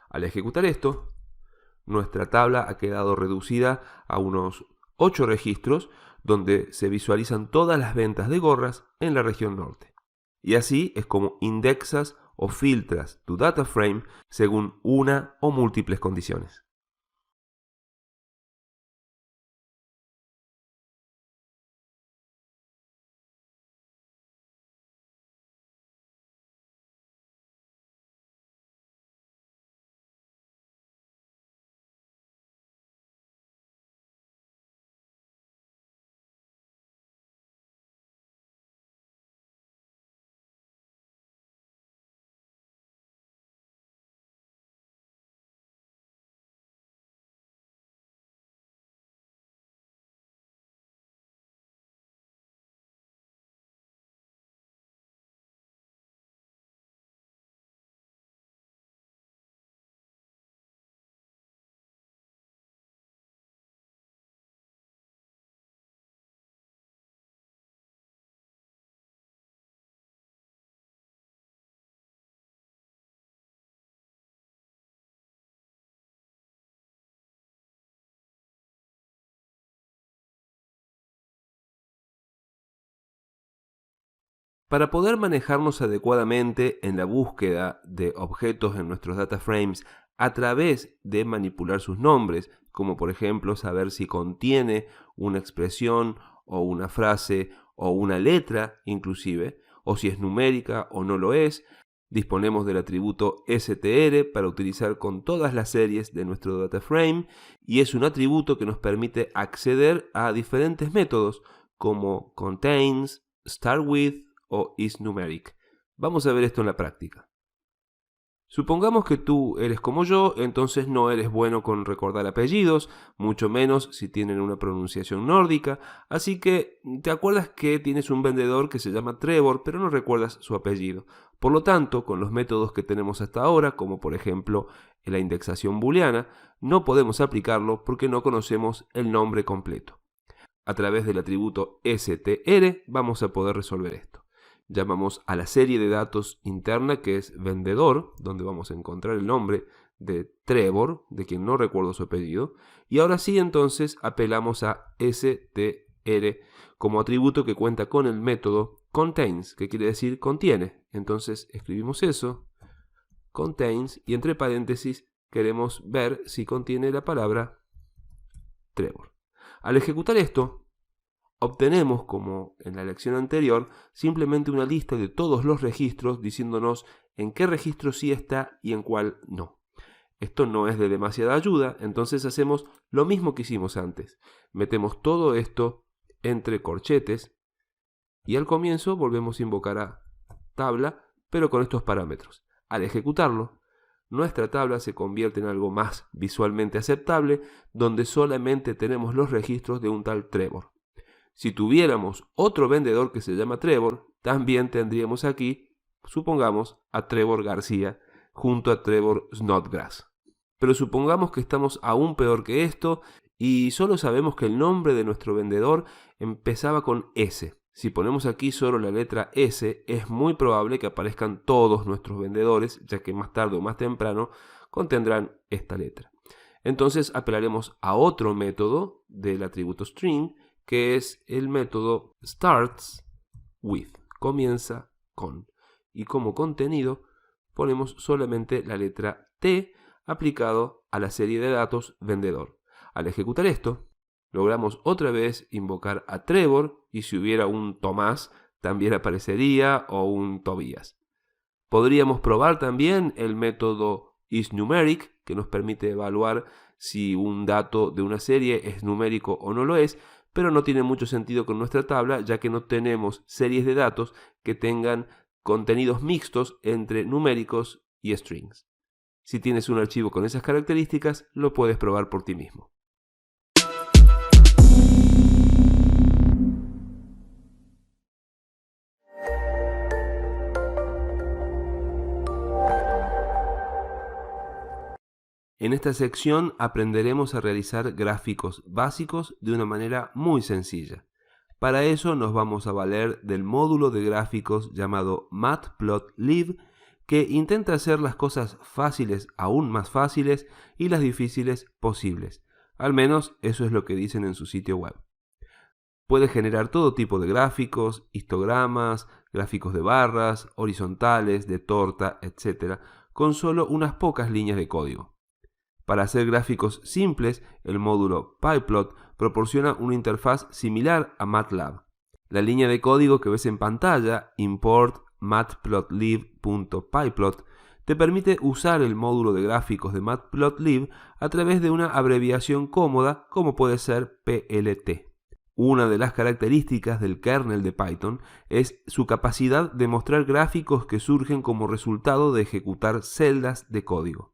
Al ejecutar esto, nuestra tabla ha quedado reducida a unos 8 registros donde se visualizan todas las ventas de gorras en la región norte. Y así es como indexas o filtras tu data frame según una o múltiples condiciones. Para poder manejarnos adecuadamente en la búsqueda de objetos en nuestros data frames a través de manipular sus nombres, como por ejemplo saber si contiene una expresión o una frase o una letra inclusive, o si es numérica o no lo es, disponemos del atributo str para utilizar con todas las series de nuestro data frame, y es un atributo que nos permite acceder a diferentes métodos como contains, start with o isNumeric. Vamos a ver esto en la práctica. Supongamos que tú eres como yo, entonces no eres bueno con recordar apellidos, mucho menos si tienen una pronunciación nórdica, así que te acuerdas que tienes un vendedor que se llama Trevor, pero no recuerdas su apellido. Por lo tanto, con los métodos que tenemos hasta ahora, como por ejemplo la indexación booleana, no podemos aplicarlo porque no conocemos el nombre completo. A través del atributo str vamos a poder resolver esto. Llamamos a la serie de datos interna que es vendedor, donde vamos a encontrar el nombre de Trevor, de quien no recuerdo su apellido, y ahora sí entonces apelamos a str como atributo que cuenta con el método contains, que quiere decir contiene. Entonces escribimos eso, contains, y entre paréntesis queremos ver si contiene la palabra Trevor. Al ejecutar esto, obtenemos, como en la lección anterior, simplemente una lista de todos los registros diciéndonos en qué registro sí está y en cuál no. Esto no es de demasiada ayuda, entonces hacemos lo mismo que hicimos antes. Metemos todo esto entre corchetes y al comienzo volvemos a invocar a tabla, pero con estos parámetros. Al ejecutarlo, nuestra tabla se convierte en algo más visualmente aceptable, donde solamente tenemos los registros de un tal Trevor. Si tuviéramos otro vendedor que se llama Trevor, también tendríamos aquí, supongamos, a Trevor García junto a Trevor Snodgrass. Pero supongamos que estamos aún peor que esto y solo sabemos que el nombre de nuestro vendedor empezaba con S. Si ponemos aquí solo la letra S, es muy probable que aparezcan todos nuestros vendedores, ya que más tarde o más temprano contendrán esta letra. Entonces apelaremos a otro método del atributo string, que es el método starts with, comienza con, y como contenido ponemos solamente la letra T aplicado a la serie de datos vendedor. Al ejecutar esto, logramos otra vez invocar a Trevor, y si hubiera un Tomás, también aparecería, o un Tobías. Podríamos probar también el método isNumeric, que nos permite evaluar si un dato de una serie es numérico o no lo es, pero no tiene mucho sentido con nuestra tabla, ya que no tenemos series de datos que tengan contenidos mixtos entre numéricos y strings. Si tienes un archivo con esas características, lo puedes probar por ti mismo. En esta sección aprenderemos a realizar gráficos básicos de una manera muy sencilla. Para eso nos vamos a valer del módulo de gráficos llamado Matplotlib, que intenta hacer las cosas fáciles aún más fáciles y las difíciles posibles. Al menos eso es lo que dicen en su sitio web. Puede generar todo tipo de gráficos, histogramas, gráficos de barras, horizontales, de torta, etc., con solo unas pocas líneas de código. Para hacer gráficos simples, el módulo pyplot proporciona una interfaz similar a MATLAB. La línea de código que ves en pantalla, import matplotlib.pyplot, te permite usar el módulo de gráficos de Matplotlib a través de una abreviación cómoda como puede ser PLT. Una de las características del kernel de Python es su capacidad de mostrar gráficos que surgen como resultado de ejecutar celdas de código.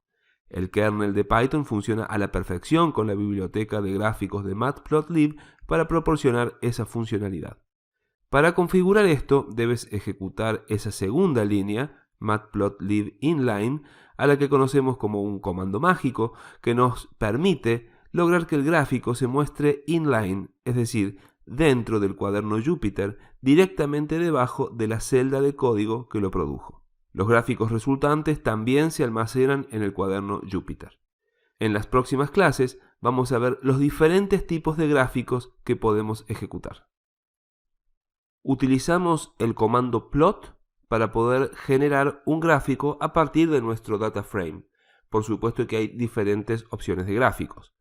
El kernel de Python funciona a la perfección con la biblioteca de gráficos de Matplotlib para proporcionar esa funcionalidad. Para configurar esto, debes ejecutar esa segunda línea, matplotlib inline, a la que conocemos como un comando mágico que nos permite lograr que el gráfico se muestre inline, es decir, dentro del cuaderno Jupyter, directamente debajo de la celda de código que lo produjo. Los gráficos resultantes también se almacenan en el cuaderno Jupyter. En las próximas clases vamos a ver los diferentes tipos de gráficos que podemos ejecutar. Utilizamos el comando plot para poder generar un gráfico a partir de nuestro data frame. Por supuesto que hay diferentes opciones de gráficos.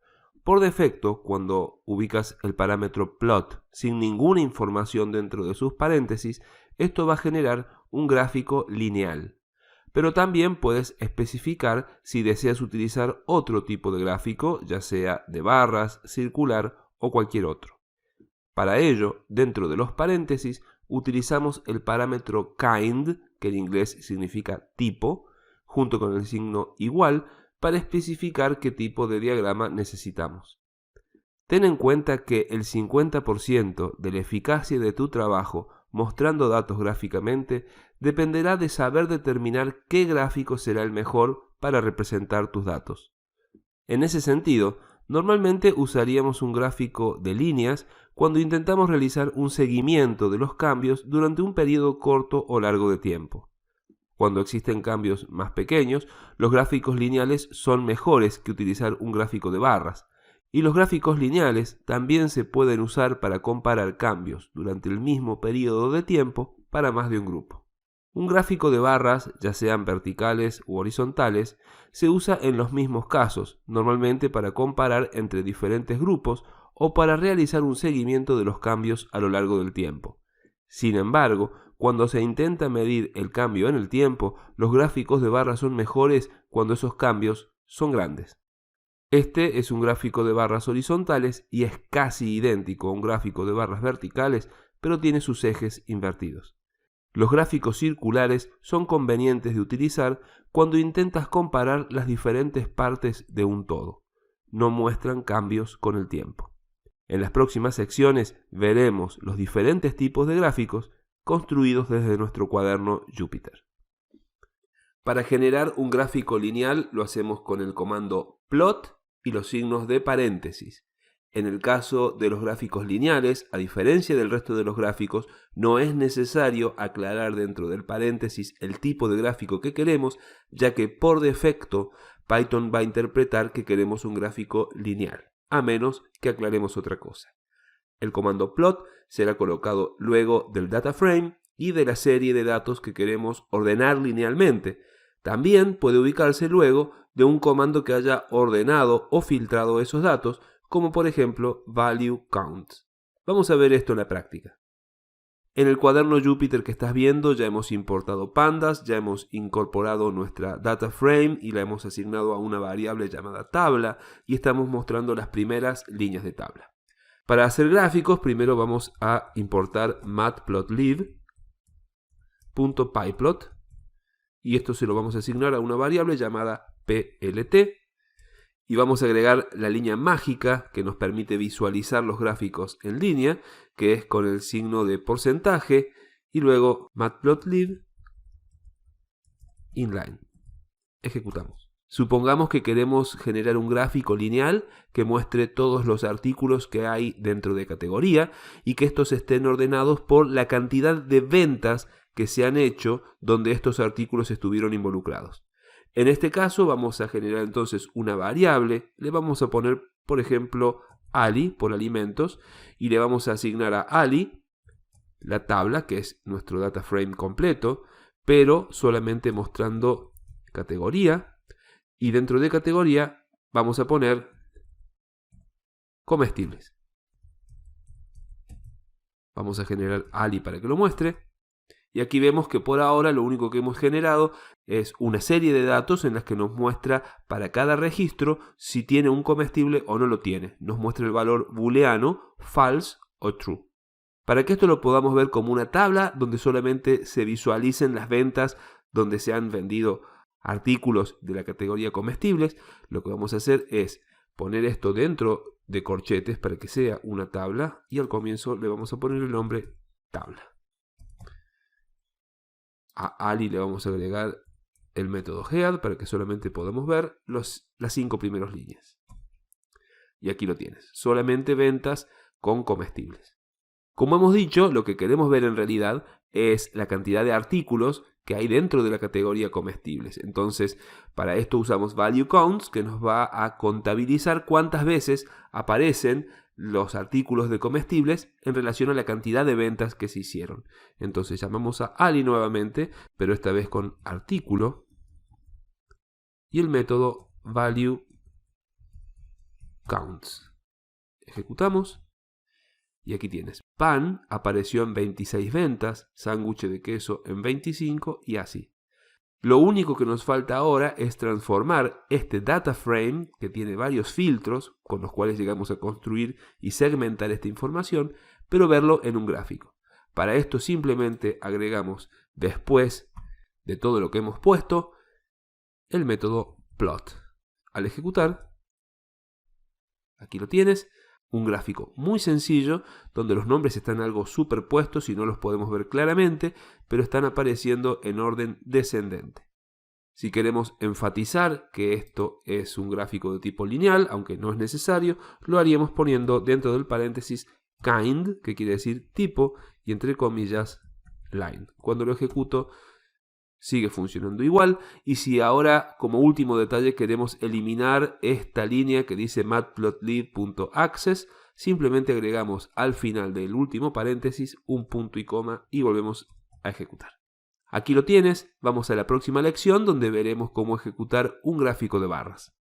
Por defecto, cuando ubicas el parámetro plot sin ninguna información dentro de sus paréntesis, esto va a generar un gráfico lineal. Pero también puedes especificar si deseas utilizar otro tipo de gráfico, ya sea de barras, circular o cualquier otro. Para ello, dentro de los paréntesis, utilizamos el parámetro kind, que en inglés significa tipo, junto con el signo igual, para especificar qué tipo de diagrama necesitamos. Ten en cuenta que el 50% de la eficacia de tu trabajo mostrando datos gráficamente dependerá de saber determinar qué gráfico será el mejor para representar tus datos. En ese sentido, normalmente usaríamos un gráfico de líneas cuando intentamos realizar un seguimiento de los cambios durante un periodo corto o largo de tiempo. Cuando existen cambios más pequeños, los gráficos lineales son mejores que utilizar un gráfico de barras, y los gráficos lineales también se pueden usar para comparar cambios durante el mismo periodo de tiempo para más de un grupo. Un gráfico de barras, ya sean verticales u horizontales, se usa en los mismos casos, normalmente para comparar entre diferentes grupos o para realizar un seguimiento de los cambios a lo largo del tiempo. Sin embargo, cuando se intenta medir el cambio en el tiempo, los gráficos de barras son mejores cuando esos cambios son grandes. Este es un gráfico de barras horizontales y es casi idéntico a un gráfico de barras verticales, pero tiene sus ejes invertidos. Los gráficos circulares son convenientes de utilizar cuando intentas comparar las diferentes partes de un todo. No muestran cambios con el tiempo. En las próximas secciones veremos los diferentes tipos de gráficos construidos desde nuestro cuaderno Jupyter. Para generar un gráfico lineal lo hacemos con el comando plot y los signos de paréntesis. En el caso de los gráficos lineales, a diferencia del resto de los gráficos, no es necesario aclarar dentro del paréntesis el tipo de gráfico que queremos, ya que por defecto Python va a interpretar que queremos un gráfico lineal, a menos que aclaremos otra cosa. El comando plot será colocado luego del data frame y de la serie de datos que queremos ordenar linealmente. También puede ubicarse luego de un comando que haya ordenado o filtrado esos datos, como por ejemplo value count. Vamos a ver esto en la práctica. En el cuaderno Jupyter que estás viendo ya hemos importado pandas, ya hemos incorporado nuestra data frame y la hemos asignado a una variable llamada tabla y estamos mostrando las primeras líneas de tabla. Para hacer gráficos primero vamos a importar matplotlib.pyplot y esto se lo vamos a asignar a una variable llamada plt y vamos a agregar la línea mágica que nos permite visualizar los gráficos en línea, que es con el signo de porcentaje, y luego matplotlib inline. Ejecutamos. Supongamos que queremos generar un gráfico lineal que muestre todos los artículos que hay dentro de categoría y que estos estén ordenados por la cantidad de ventas que se han hecho donde estos artículos estuvieron involucrados. En este caso vamos a generar entonces una variable, le vamos a poner por ejemplo Ali por alimentos y le vamos a asignar a Ali la tabla que es nuestro data frame completo, pero solamente mostrando categoría y dentro de categoría vamos a poner comestibles. Vamos a generar Ali para que lo muestre. Y aquí vemos que por ahora lo único que hemos generado es una serie de datos en las que nos muestra para cada registro si tiene un comestible o no lo tiene. Nos muestra el valor booleano, false o true. Para que esto lo podamos ver como una tabla donde solamente se visualicen las ventas donde se han vendido artículos de la categoría comestibles, lo que vamos a hacer es poner esto dentro de corchetes para que sea una tabla y al comienzo le vamos a poner el nombre tabla. A Ali le vamos a agregar el método head para que solamente podamos ver las 5 primeras líneas. Y aquí lo tienes, solamente ventas con comestibles. Como hemos dicho, lo que queremos ver en realidad es la cantidad de artículos que hay dentro de la categoría comestibles. Entonces, para esto usamos value counts, que nos va a contabilizar cuántas veces aparecen los artículos de comestibles en relación a la cantidad de ventas que se hicieron. Entonces llamamos a Ali nuevamente, pero esta vez con artículo y el método value counts. Ejecutamos y aquí tienes. Pan apareció en 26 ventas, sándwich de queso en 25 y así. Lo único que nos falta ahora es transformar este data frame, que tiene varios filtros con los cuales llegamos a construir y segmentar esta información, pero verlo en un gráfico. Para esto simplemente agregamos, después de todo lo que hemos puesto, el método plot. Al ejecutar, aquí lo tienes, un gráfico muy sencillo donde los nombres están algo superpuestos y no los podemos ver claramente, pero están apareciendo en orden descendente. Si queremos enfatizar que esto es un gráfico de tipo lineal, aunque no es necesario, lo haríamos poniendo dentro del paréntesis kind, que quiere decir tipo, y entre comillas line. Cuando lo ejecuto sigue funcionando igual, y si ahora como último detalle queremos eliminar esta línea que dice matplotlib.access, simplemente agregamos al final del último paréntesis un punto y coma y volvemos a ejecutar. Aquí lo tienes, vamos a la próxima lección donde veremos cómo ejecutar un gráfico de barras.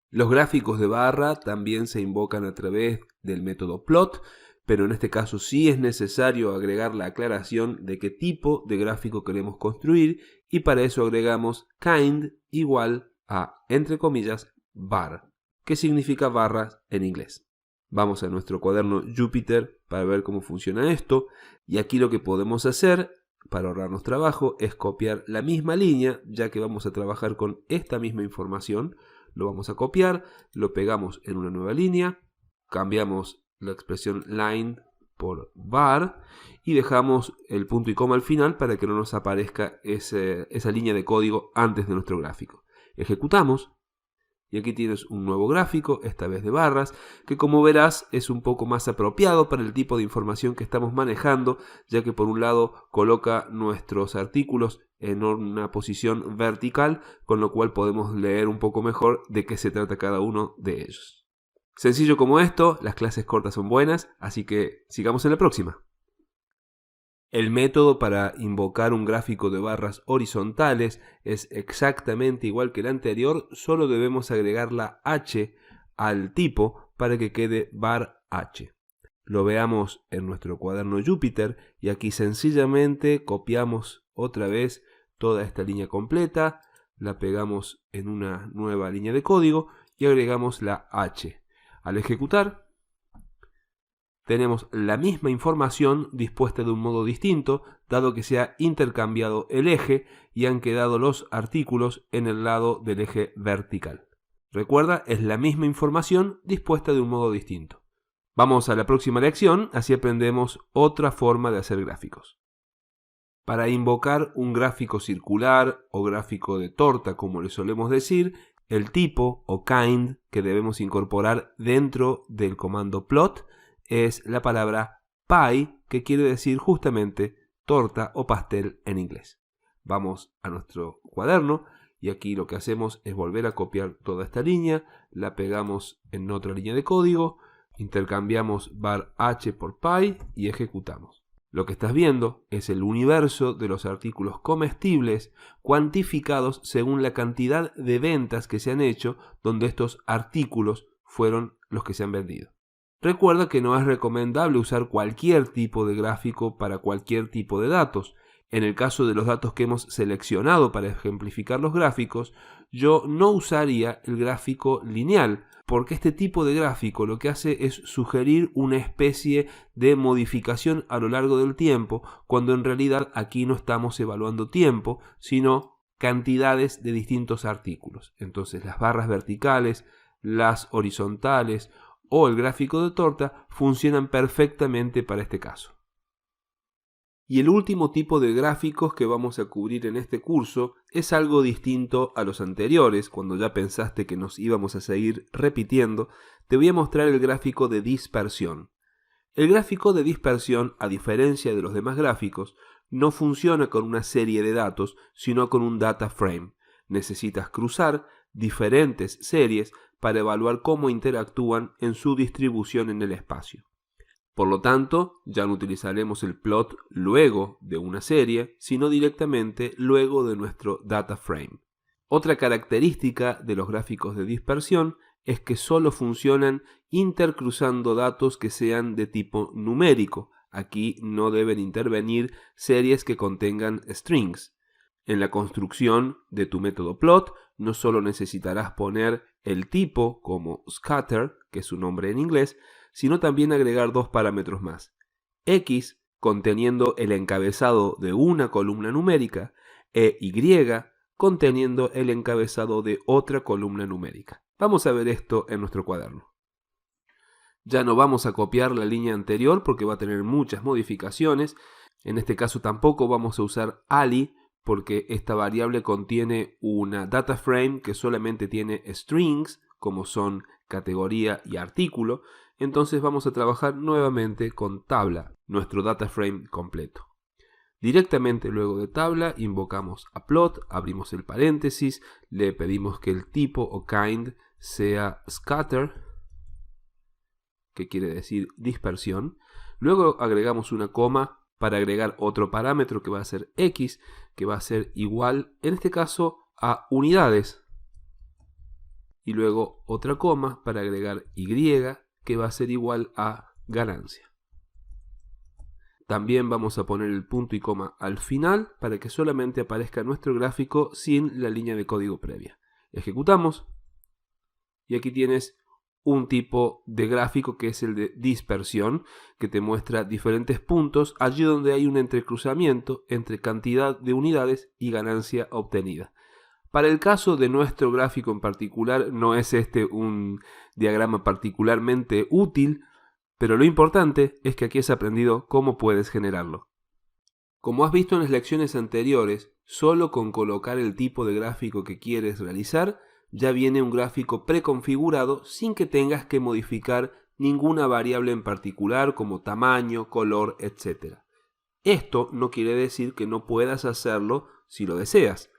Los gráficos de barra también se invocan a través del método plot, pero en este caso sí es necesario agregar la aclaración de qué tipo de gráfico queremos construir y para eso agregamos kind igual a, entre comillas, bar, que significa barras en inglés. Vamos a nuestro cuaderno Jupyter para ver cómo funciona esto y aquí lo que podemos hacer para ahorrarnos trabajo es copiar la misma línea, ya que vamos a trabajar con esta misma información. Lo vamos a copiar, lo pegamos en una nueva línea, cambiamos la expresión line por bar y dejamos el punto y coma al final para que no nos aparezca esa línea de código antes de nuestro gráfico. Ejecutamos y aquí tienes un nuevo gráfico, esta vez de barras, que como verás es un poco más apropiado para el tipo de información que estamos manejando, ya que por un lado coloca nuestros artículos en una posición vertical, con lo cual podemos leer un poco mejor de qué se trata cada uno de ellos. Sencillo como esto, las clases cortas son buenas, así que sigamos en la próxima. El método para invocar un gráfico de barras horizontales es exactamente igual que el anterior, solo debemos agregar la H al tipo para que quede var h. Lo veamos en nuestro cuaderno Jupyter y aquí sencillamente copiamos otra vez toda esta línea completa, la pegamos en una nueva línea de código y agregamos la h. Al ejecutar, tenemos la misma información dispuesta de un modo distinto, dado que se ha intercambiado el eje y han quedado los artículos en el lado del eje vertical. Recuerda, es la misma información dispuesta de un modo distinto. Vamos a la próxima lección, así aprendemos otra forma de hacer gráficos. Para invocar un gráfico circular o gráfico de torta, como le solemos decir, el tipo o kind que debemos incorporar dentro del comando plot es la palabra pie, que quiere decir justamente torta o pastel en inglés. Vamos a nuestro cuaderno y aquí lo que hacemos es volver a copiar toda esta línea, la pegamos en otra línea de código, intercambiamos var h por pie y ejecutamos. Lo que estás viendo es el universo de los artículos comestibles cuantificados según la cantidad de ventas que se han hecho donde estos artículos fueron los que se han vendido. Recuerda que no es recomendable usar cualquier tipo de gráfico para cualquier tipo de datos. En el caso de los datos que hemos seleccionado para ejemplificar los gráficos, yo no usaría el gráfico lineal, porque este tipo de gráfico lo que hace es sugerir una especie de modificación a lo largo del tiempo, cuando en realidad aquí no estamos evaluando tiempo, sino cantidades de distintos artículos. Entonces las barras verticales, las horizontales o el gráfico de torta funcionan perfectamente para este caso. Y el último tipo de gráficos que vamos a cubrir en este curso es algo distinto a los anteriores. Cuando ya pensaste que nos íbamos a seguir repitiendo, te voy a mostrar el gráfico de dispersión. El gráfico de dispersión, a diferencia de los demás gráficos, no funciona con una serie de datos, sino con un data frame. Necesitas cruzar diferentes series para evaluar cómo interactúan en su distribución en el espacio. Por lo tanto, ya no utilizaremos el plot luego de una serie, sino directamente luego de nuestro data frame. Otra característica de los gráficos de dispersión es que solo funcionan intercruzando datos que sean de tipo numérico. Aquí no deben intervenir series que contengan strings. En la construcción de tu método plot, no solo necesitarás poner el tipo como scatter, que es su nombre en inglés, sino también agregar dos parámetros más. X, conteniendo el encabezado de una columna numérica, e Y, conteniendo el encabezado de otra columna numérica. Vamos a ver esto en nuestro cuaderno. Ya no vamos a copiar la línea anterior porque va a tener muchas modificaciones. En este caso tampoco vamos a usar ali, porque esta variable contiene una data frame que solamente tiene strings, como son categoría y artículo. Entonces vamos a trabajar nuevamente con tabla, nuestro data frame completo. Directamente luego de tabla invocamos a plot, abrimos el paréntesis, le pedimos que el tipo o kind sea scatter, que quiere decir dispersión. Luego agregamos una coma para agregar otro parámetro que va a ser x, que va a ser igual, en este caso, a unidades. Y luego otra coma para agregar y, que va a ser igual a ganancia. También vamos a poner el punto y coma al final para que solamente aparezca nuestro gráfico sin la línea de código previa. Ejecutamos y aquí tienes un tipo de gráfico que es el de dispersión, que te muestra diferentes puntos allí donde hay un entrecruzamiento entre cantidad de unidades y ganancia obtenida. Para el caso de nuestro gráfico en particular, no es este un diagrama particularmente útil, pero lo importante es que aquí has aprendido cómo puedes generarlo. Como has visto en las lecciones anteriores, solo con colocar el tipo de gráfico que quieres realizar, ya viene un gráfico preconfigurado sin que tengas que modificar ninguna variable en particular como tamaño, color, etc. Esto no quiere decir que no puedas hacerlo si lo deseas.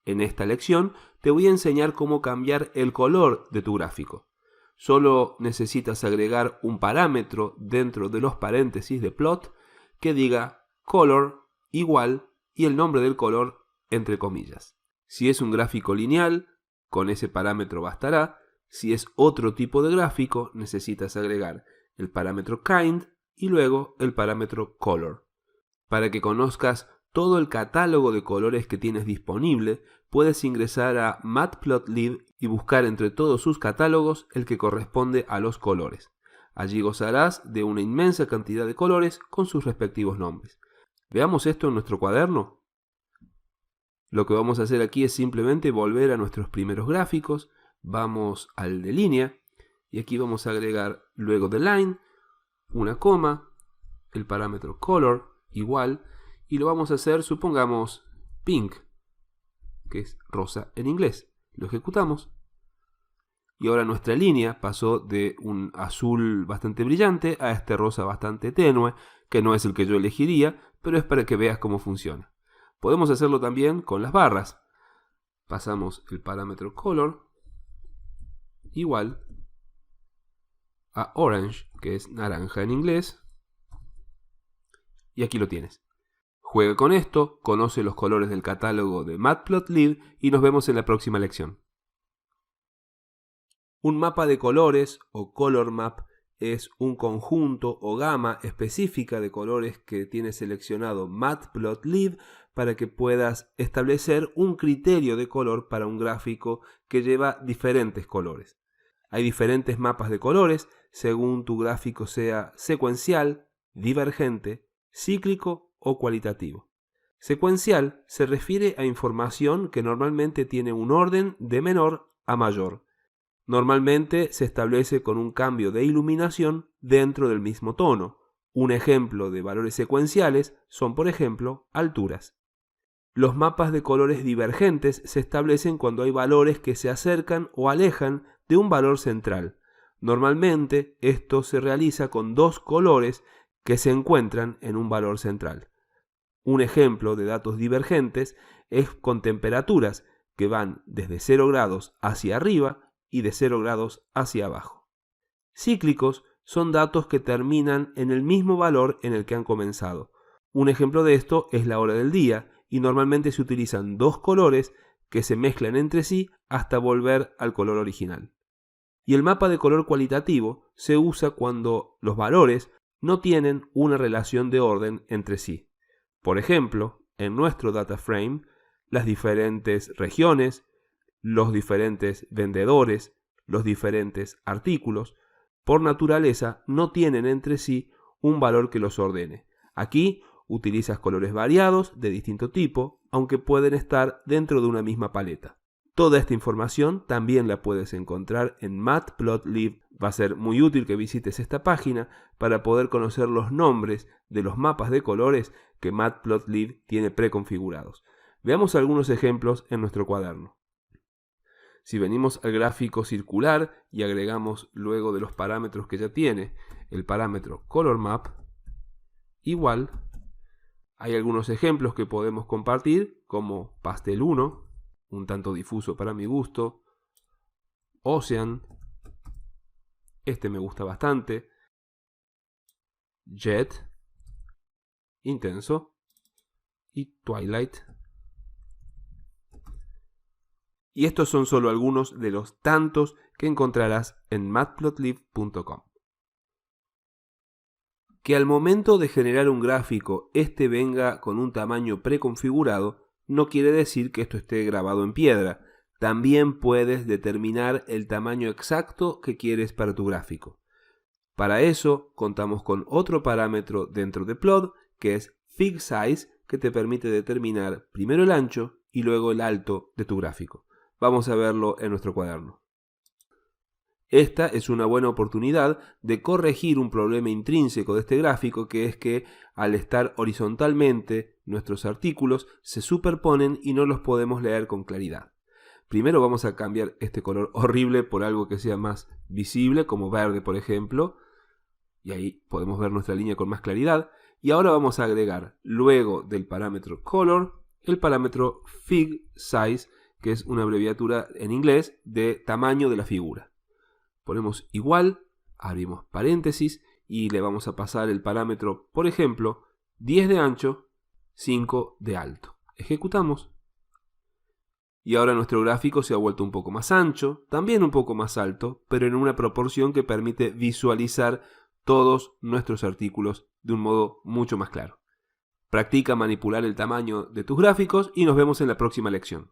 En esta lección te voy a enseñar cómo cambiar el color de tu gráfico. Solo necesitas agregar un parámetro dentro de los paréntesis de plot que diga color igual y el nombre del color entre comillas. Si es un gráfico lineal, con ese parámetro bastará. Si es otro tipo de gráfico, necesitas agregar el parámetro kind y luego el parámetro color. Para que conozcas todo el catálogo de colores que tienes disponible, puedes ingresar a Matplotlib y buscar entre todos sus catálogos el que corresponde a los colores. Allí gozarás de una inmensa cantidad de colores con sus respectivos nombres. Veamos esto en nuestro cuaderno. Lo que vamos a hacer aquí es simplemente volver a nuestros primeros gráficos. Vamos al de línea y aquí vamos a agregar luego de line, una coma, el parámetro color igual, y lo vamos a hacer, supongamos, pink, que es rosa en inglés. Lo ejecutamos. Y ahora nuestra línea pasó de un azul bastante brillante a este rosa bastante tenue, que no es el que yo elegiría, pero es para que veas cómo funciona. Podemos hacerlo también con las barras. Pasamos el parámetro color igual a orange, que es naranja en inglés. Y aquí lo tienes. Juega con esto, conoce los colores del catálogo de Matplotlib y nos vemos en la próxima lección. Un mapa de colores o color map es un conjunto o gama específica de colores que tiene seleccionado Matplotlib para que puedas establecer un criterio de color para un gráfico que lleva diferentes colores. Hay diferentes mapas de colores según tu gráfico sea secuencial, divergente, cíclico o cualitativo. Secuencial se refiere a información que normalmente tiene un orden de menor a mayor. Normalmente se establece con un cambio de iluminación dentro del mismo tono. Un ejemplo de valores secuenciales son, por ejemplo, alturas. Los mapas de colores divergentes se establecen cuando hay valores que se acercan o alejan de un valor central. Normalmente esto se realiza con dos colores que se encuentran en un valor central. Un ejemplo de datos divergentes es con temperaturas que van desde 0 grados hacia arriba y de 0 grados hacia abajo. Cíclicos son datos que terminan en el mismo valor en el que han comenzado. Un ejemplo de esto es la hora del día y normalmente se utilizan dos colores que se mezclan entre sí hasta volver al color original. Y el mapa de color cualitativo se usa cuando los valores no tienen una relación de orden entre sí. Por ejemplo, en nuestro data frame, las diferentes regiones, los diferentes vendedores, los diferentes artículos, por naturaleza no tienen entre sí un valor que los ordene. Aquí utilizas colores variados de distinto tipo, aunque pueden estar dentro de una misma paleta. Toda esta información también la puedes encontrar en Matplotlib. Va a ser muy útil que visites esta página para poder conocer los nombres de los mapas de colores que Matplotlib tiene preconfigurados. Veamos algunos ejemplos en nuestro cuaderno. Si venimos al gráfico circular y agregamos luego de los parámetros que ya tiene el parámetro color map, igual, hay algunos ejemplos que podemos compartir como pastel 1, un tanto difuso para mi gusto, Ocean, este me gusta bastante, Jet, intenso, y Twilight. Y estos son solo algunos de los tantos que encontrarás en matplotlib.com. Que al momento de generar un gráfico este venga con un tamaño preconfigurado no quiere decir que esto esté grabado en piedra. También puedes determinar el tamaño exacto que quieres para tu gráfico. Para eso contamos con otro parámetro dentro de Plot que es FigSize, que te permite determinar primero el ancho y luego el alto de tu gráfico. Vamos a verlo en nuestro cuaderno. Esta es una buena oportunidad de corregir un problema intrínseco de este gráfico, que es que al estar horizontalmente nuestros artículos se superponen y no los podemos leer con claridad. Primero vamos a cambiar este color horrible por algo que sea más visible, como verde por ejemplo, y ahí podemos ver nuestra línea con más claridad. Y ahora vamos a agregar, luego del parámetro color, el parámetro FigSize, que es una abreviatura en inglés de tamaño de la figura. Ponemos igual, abrimos paréntesis y le vamos a pasar el parámetro, por ejemplo, 10 de ancho, 5 de alto. Ejecutamos. Y ahora nuestro gráfico se ha vuelto un poco más ancho, también un poco más alto, pero en una proporción que permite visualizar todos nuestros artículos de un modo mucho más claro. Practica manipular el tamaño de tus gráficos y nos vemos en la próxima lección.